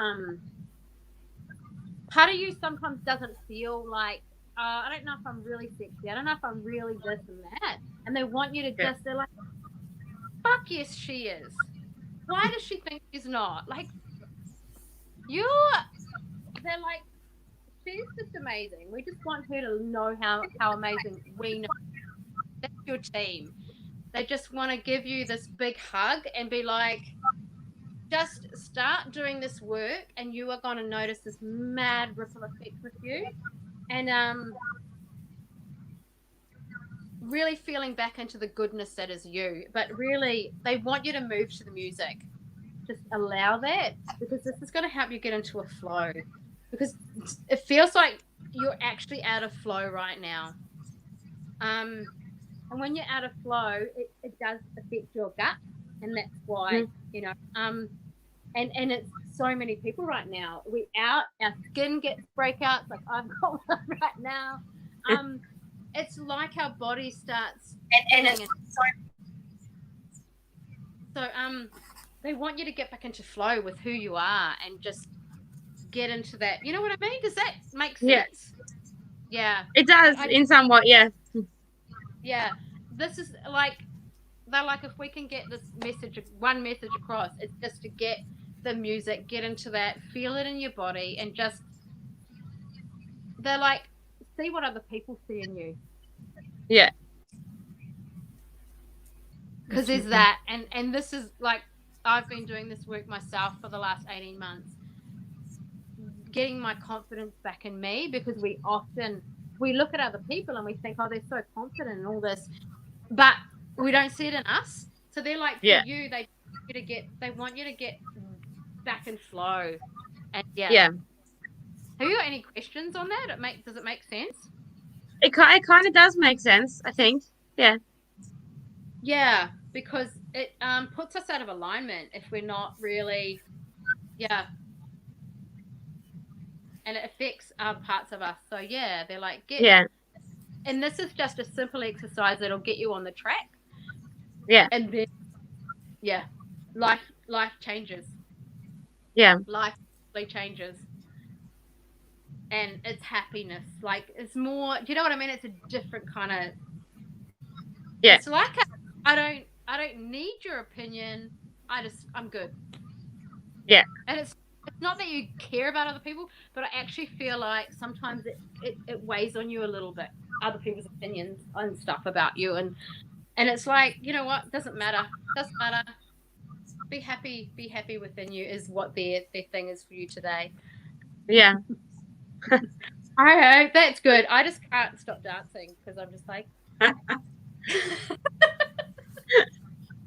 part of you sometimes doesn't feel like, I don't know if I'm really sexy. I don't know if I'm really this and that. And they want you to just, they're like, fuck yes, she is. Why does she think she's not? Like, they're like, she's just amazing. We just want her to know how amazing we know. That's your team. They just want to give you this big hug and be like, just start doing this work and you are going to notice this mad ripple effect with you. And really feeling back into the goodness that is you. But really, they want you to move to the music. Just allow that, because this is going to help you get into a flow. Because it feels like you're actually out of flow right now. And when you're out of flow, it does affect your gut. And that's why, you know, and it's so many people right now. Our skin gets breakouts, like I've got one right now. It's like our body starts and it's so they want you to get back into flow with who you are and just get into that. You know what I mean? Does that make sense? Yeah. It does in somewhat, yeah. Yeah. This is like, they're like, if we can get this one message across, it's just to get the music, get into that, feel it in your body, and just, they're like, see what other people see in you. Yeah. Because there's that, and this is like, I've been doing this work myself for the last 18 months, getting my confidence back in me, because we look at other people and we think, oh, they're so confident and all this, but we don't see it in us. So they're like, for you, they want you to get back in flow. And have you got any questions on that? Does it make sense? It kind of does make sense, I think. Yeah, because it puts us out of alignment if we're not really, and it affects other parts of us. So they're like, and this is just a simple exercise that'll get you on the track. And then life changes. Life really changes. And it's happiness. Like, it's more, do you know what I mean? It's a different kind of, it's like, I don't need your opinion. I'm good. And it's not that you care about other people, but I actually feel like sometimes it weighs on you a little bit, other people's opinions and stuff about you. And it's like, you know what? Doesn't matter. Be happy within you is what their thing is for you today. Alright, that's good. I just can't stop dancing because I'm just like,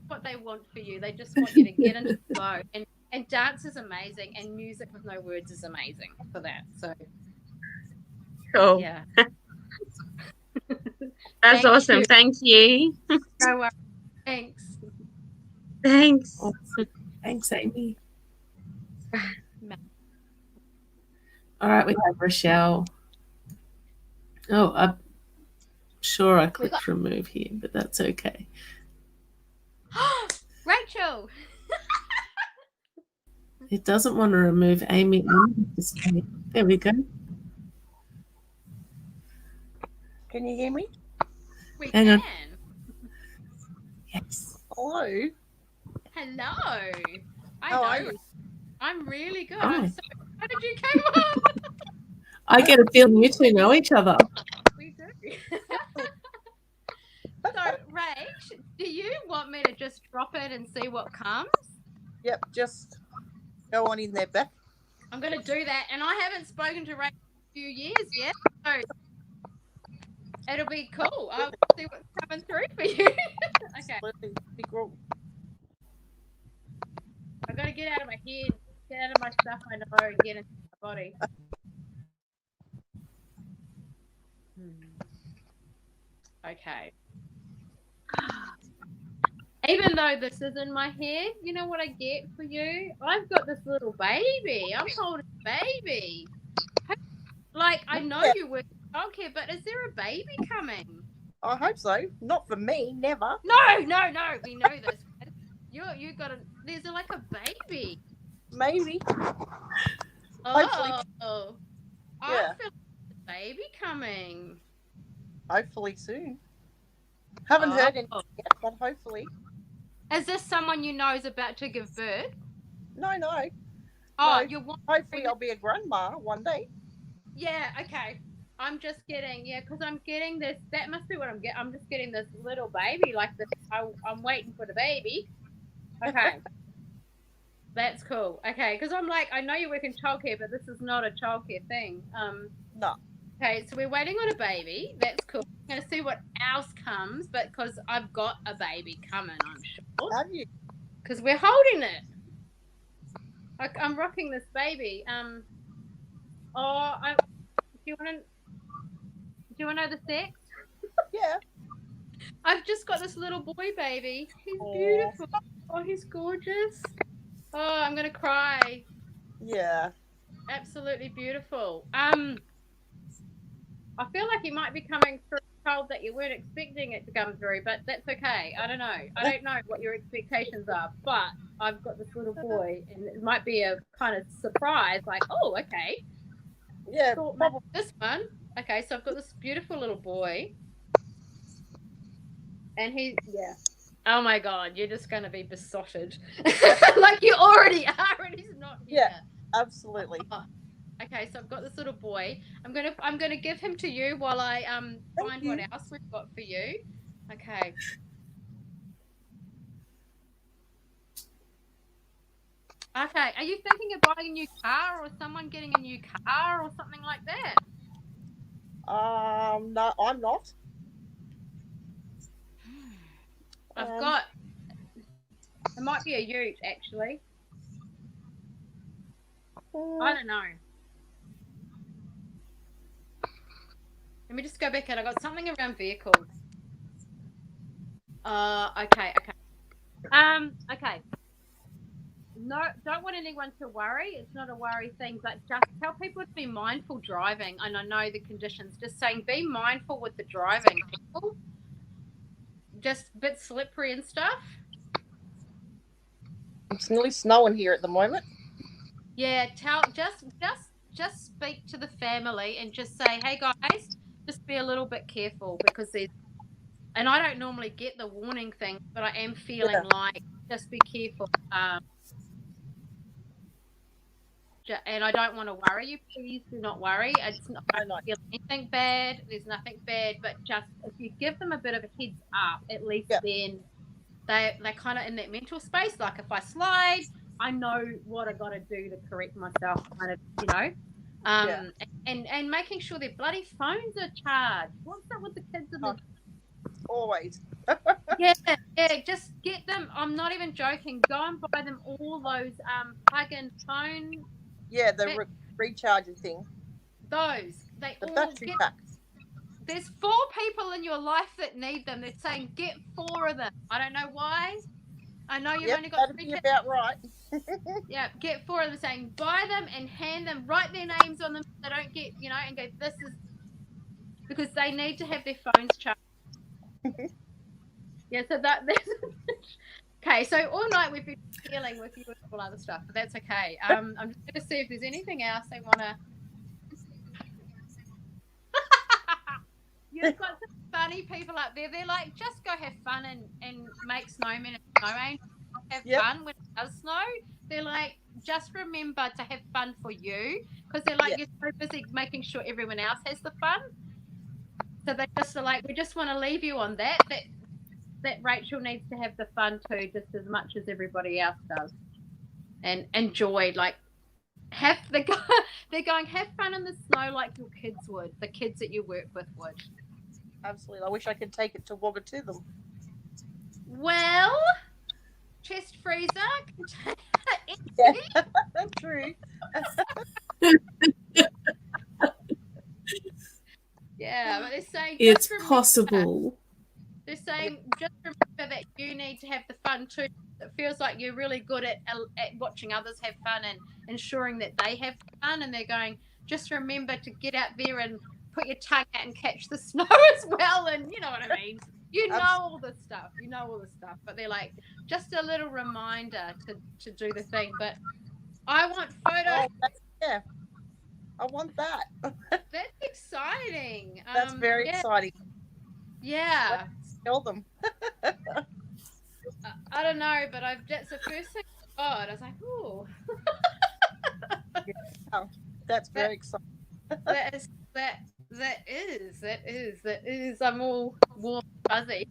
what they want for you. They just want you to get into the flow. And dance is amazing, and music with no words is amazing for that. So cool. Yeah. That's awesome. Thank you. No worries. Thanks. Thanks. Thanks, Amy. All right, we have Rochelle. Oh, I'm sure I clicked remove here, but that's okay. Rachel. It doesn't want to remove Amy. There we go. Can you hear me? Hang on. Yes. Hello. Hello. How are you? I'm really good. Oh. I'm so how did you come on? I get a feeling you two know each other. We do. So, Rach, do you want me to just drop it and see what comes? Yep, just go on in there, Beck. I'm going to do that. And I haven't spoken to Rach in a few years yet, so it'll be cool. I'll see what's coming through for you. Okay. Big roll. I've got to get out of my head, get out of my stuff I know, and get into my body. Okay. Even though this is in my hair, you know what I get for you? I've got this little baby. I'm holding a baby. Like, I know you work in childcare, but is there a baby coming? I hope so. Not for me, never. No. We know this. You got Maybe. Oh. I Yeah. feel like there's a baby coming. Hopefully soon. Haven't heard anything yet, but hopefully. Is this someone you know is about to give birth? No. Oh, No. you're Hopefully I'll be a grandma one day. Yeah, okay. I'm just getting, because I'm getting this. That must be what I'm getting. I'm just getting this little baby, like this. I'm waiting for the baby. Okay. That's cool. Okay, because I'm like, I know you work in childcare, but this is not a childcare thing. No. Okay, so we're waiting on a baby. That's cool. I'm going to see what else comes, but because I've got a baby coming, I'm sure. Have you? Because we're holding it. I'm rocking this baby. Do you want to know the sex? Yeah. I've just got this little boy baby. He's beautiful. Oh, he's gorgeous. Oh, I'm gonna cry. Yeah. Absolutely beautiful. I feel like he might be coming through cold that you weren't expecting it to come through, but that's okay. I don't know. I don't know what your expectations are, but I've got this little boy, and it might be a kind of surprise, like, oh, okay. Yeah, probably this one. Okay, so I've got this beautiful little boy, and oh my God, you're just going to be besotted. Like you already are, and he's not here. Yeah, absolutely. Okay, so I've got this little boy. I'm gonna give him to you while I find what else we've got for you. Okay. Okay, are you thinking of buying a new car or someone getting a new car or something like that? No, I'm not. I've got. It might be a ute, actually. I don't know. Let me just go back in. I got something around vehicles. Okay. Okay. No, don't want anyone to worry. It's not a worry thing, but just tell people to be mindful driving. And I know the conditions. Just saying, be mindful with the driving, people. Just a bit slippery and stuff. It's nearly snowing here at the moment. Yeah, just speak to the family and just say, hey guys, just be a little bit careful because there's, and I don't normally get the warning thing, but I am feeling like just be careful. And I don't want to worry you. Please do not worry. It's not, I don't feel anything bad. There's nothing bad, but just if you give them a bit of a heads up, at least then they're kind of in that mental space. Like if I slide, I know what I got to do to correct myself, kind of, and making sure their bloody phones are charged. What's up with the kids in the always? yeah, just get them. I'm not even joking. Go and buy them all those plug-in phone. Yeah, the recharging thing. Those the all battery get. packs. There's 4 people in your life that need them. They're saying get 4 of them. I don't know why. I know you've only got 3 kids. About right. Yeah, get 4 of them, saying buy them and hand them, write their names on them. They don't get, and go, this is because they need to have their phones charged. Yeah, so that's okay. So all night we've been dealing with you and all other stuff, but that's okay. I'm just going to see if there's anything else they want to. You've got some funny people up there. They're like, just go have fun and make snowmen and snow angels. Have fun when it does snow. They're like, just remember to have fun for you, because they're like, you're so busy making sure everyone else has the fun. So they just are like, we just want to leave you on that Rachel needs to have the fun too, just as much as everybody else does, and enjoy. Like, they're going have fun in the snow like your kids would, the kids that you work with would. Absolutely. I wish I could take it to Wagga to them. Well, chest freezer. Yeah, true. Yeah, but they're saying it's possible. They're saying just remember that you need to have the fun too. It feels like you're really good at watching others have fun and ensuring that they have fun. And they're going, just remember to get out there and put your tongue out and catch the snow as well. And you know what I mean? You know all this stuff. But they're like, just a little reminder to do the thing. But I want photos. I want that. That's exciting. That's very exciting. Yeah. Let's tell them. I don't know, but that's the first thing I got. I was like, ooh. Yeah, that's very exciting. That is. I'm all warm and fuzzy.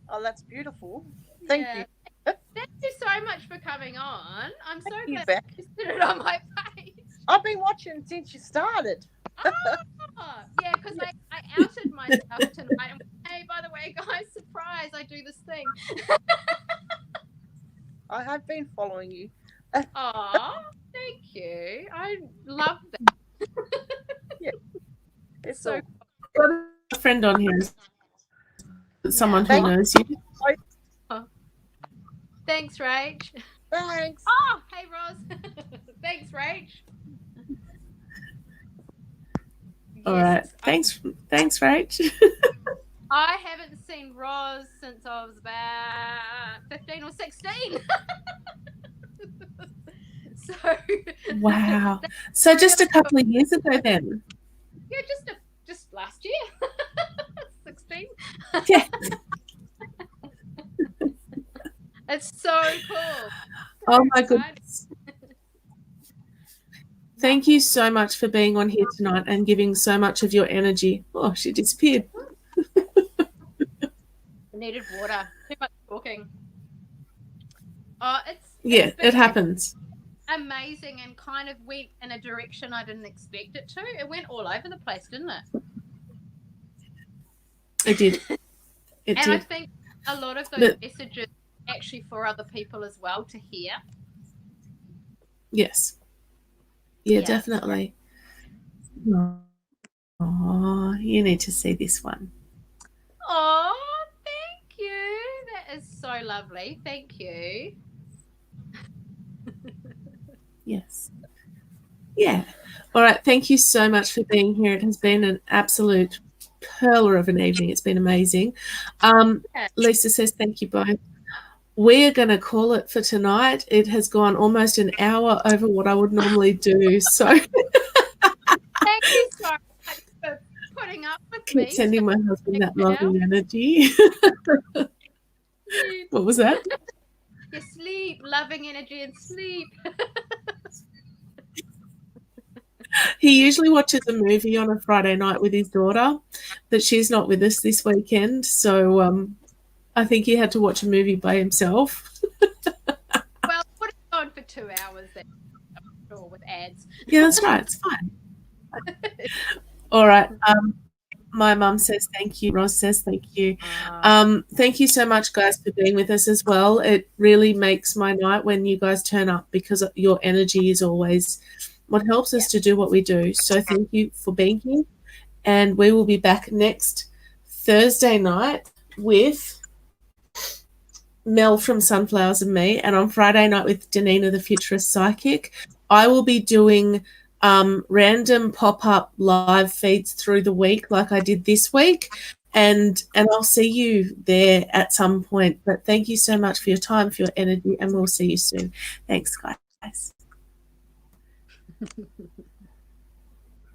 Oh, that's beautiful. Thank you. Thank you so much for coming on. I'm so glad Beck. you put it on my page. I've been watching since you started. Yeah, because I outed myself tonight. And hey, by the way, guys, surprise! I do this thing. I have been following you. Oh, thank you. I love that. Yeah, it's so. Got a friend on here. Someone who knows you. Oh. Thanks, Rach. Thanks. Oh, hey, Roz. Thanks, Rach. All right. Thanks, Rach. I haven't seen Roz since I was about 15 or 16. So. Wow. So just a couple of years ago then. Yeah, just last year. 16. Yeah. It's so cool. Oh my goodness. Thank you so much for being on here tonight and giving so much of your energy. Oh, she disappeared. I needed water. Too much talking. Oh, it happens. Amazing, and kind of went in a direction I didn't expect it to. It went all over the place, didn't it? It did. It and did. I think a lot of those messages are actually for other people as well to hear. Yes. Yeah, definitely. Oh, you need to see this one. Oh, thank you. That is so lovely. Thank you. Yes. Yeah. All right. Thank you so much for being here. It has been an absolute pearler of an evening. It's been amazing. Lisa says thank you both. We're going to call it for tonight. It has gone almost an hour over what I would normally do. So thank you so much for putting up with me. Sending my husband that lovely energy. What was that? Your sleep, loving energy and sleep. He usually watches a movie on a Friday night with his daughter, but she's not with us this weekend. So I think he had to watch a movie by himself. Well, put it on for 2 hours then, or with ads. Yeah, that's right. It's fine. All right. My mum says thank you. Roz says thank you. Thank you so much, guys, for being with us as well. It really makes my night when you guys turn up because your energy is always what helps us to do what we do. So thank you for being here. And we will be back next Thursday night with Mel from Sunflowers and me, and on Friday night with Danina, the Futurist Psychic. I will be doing random pop-up live feeds through the week like I did this week, and I'll see you there at some point. But thank you so much for your time, for your energy, and we'll see you soon. Thanks, guys.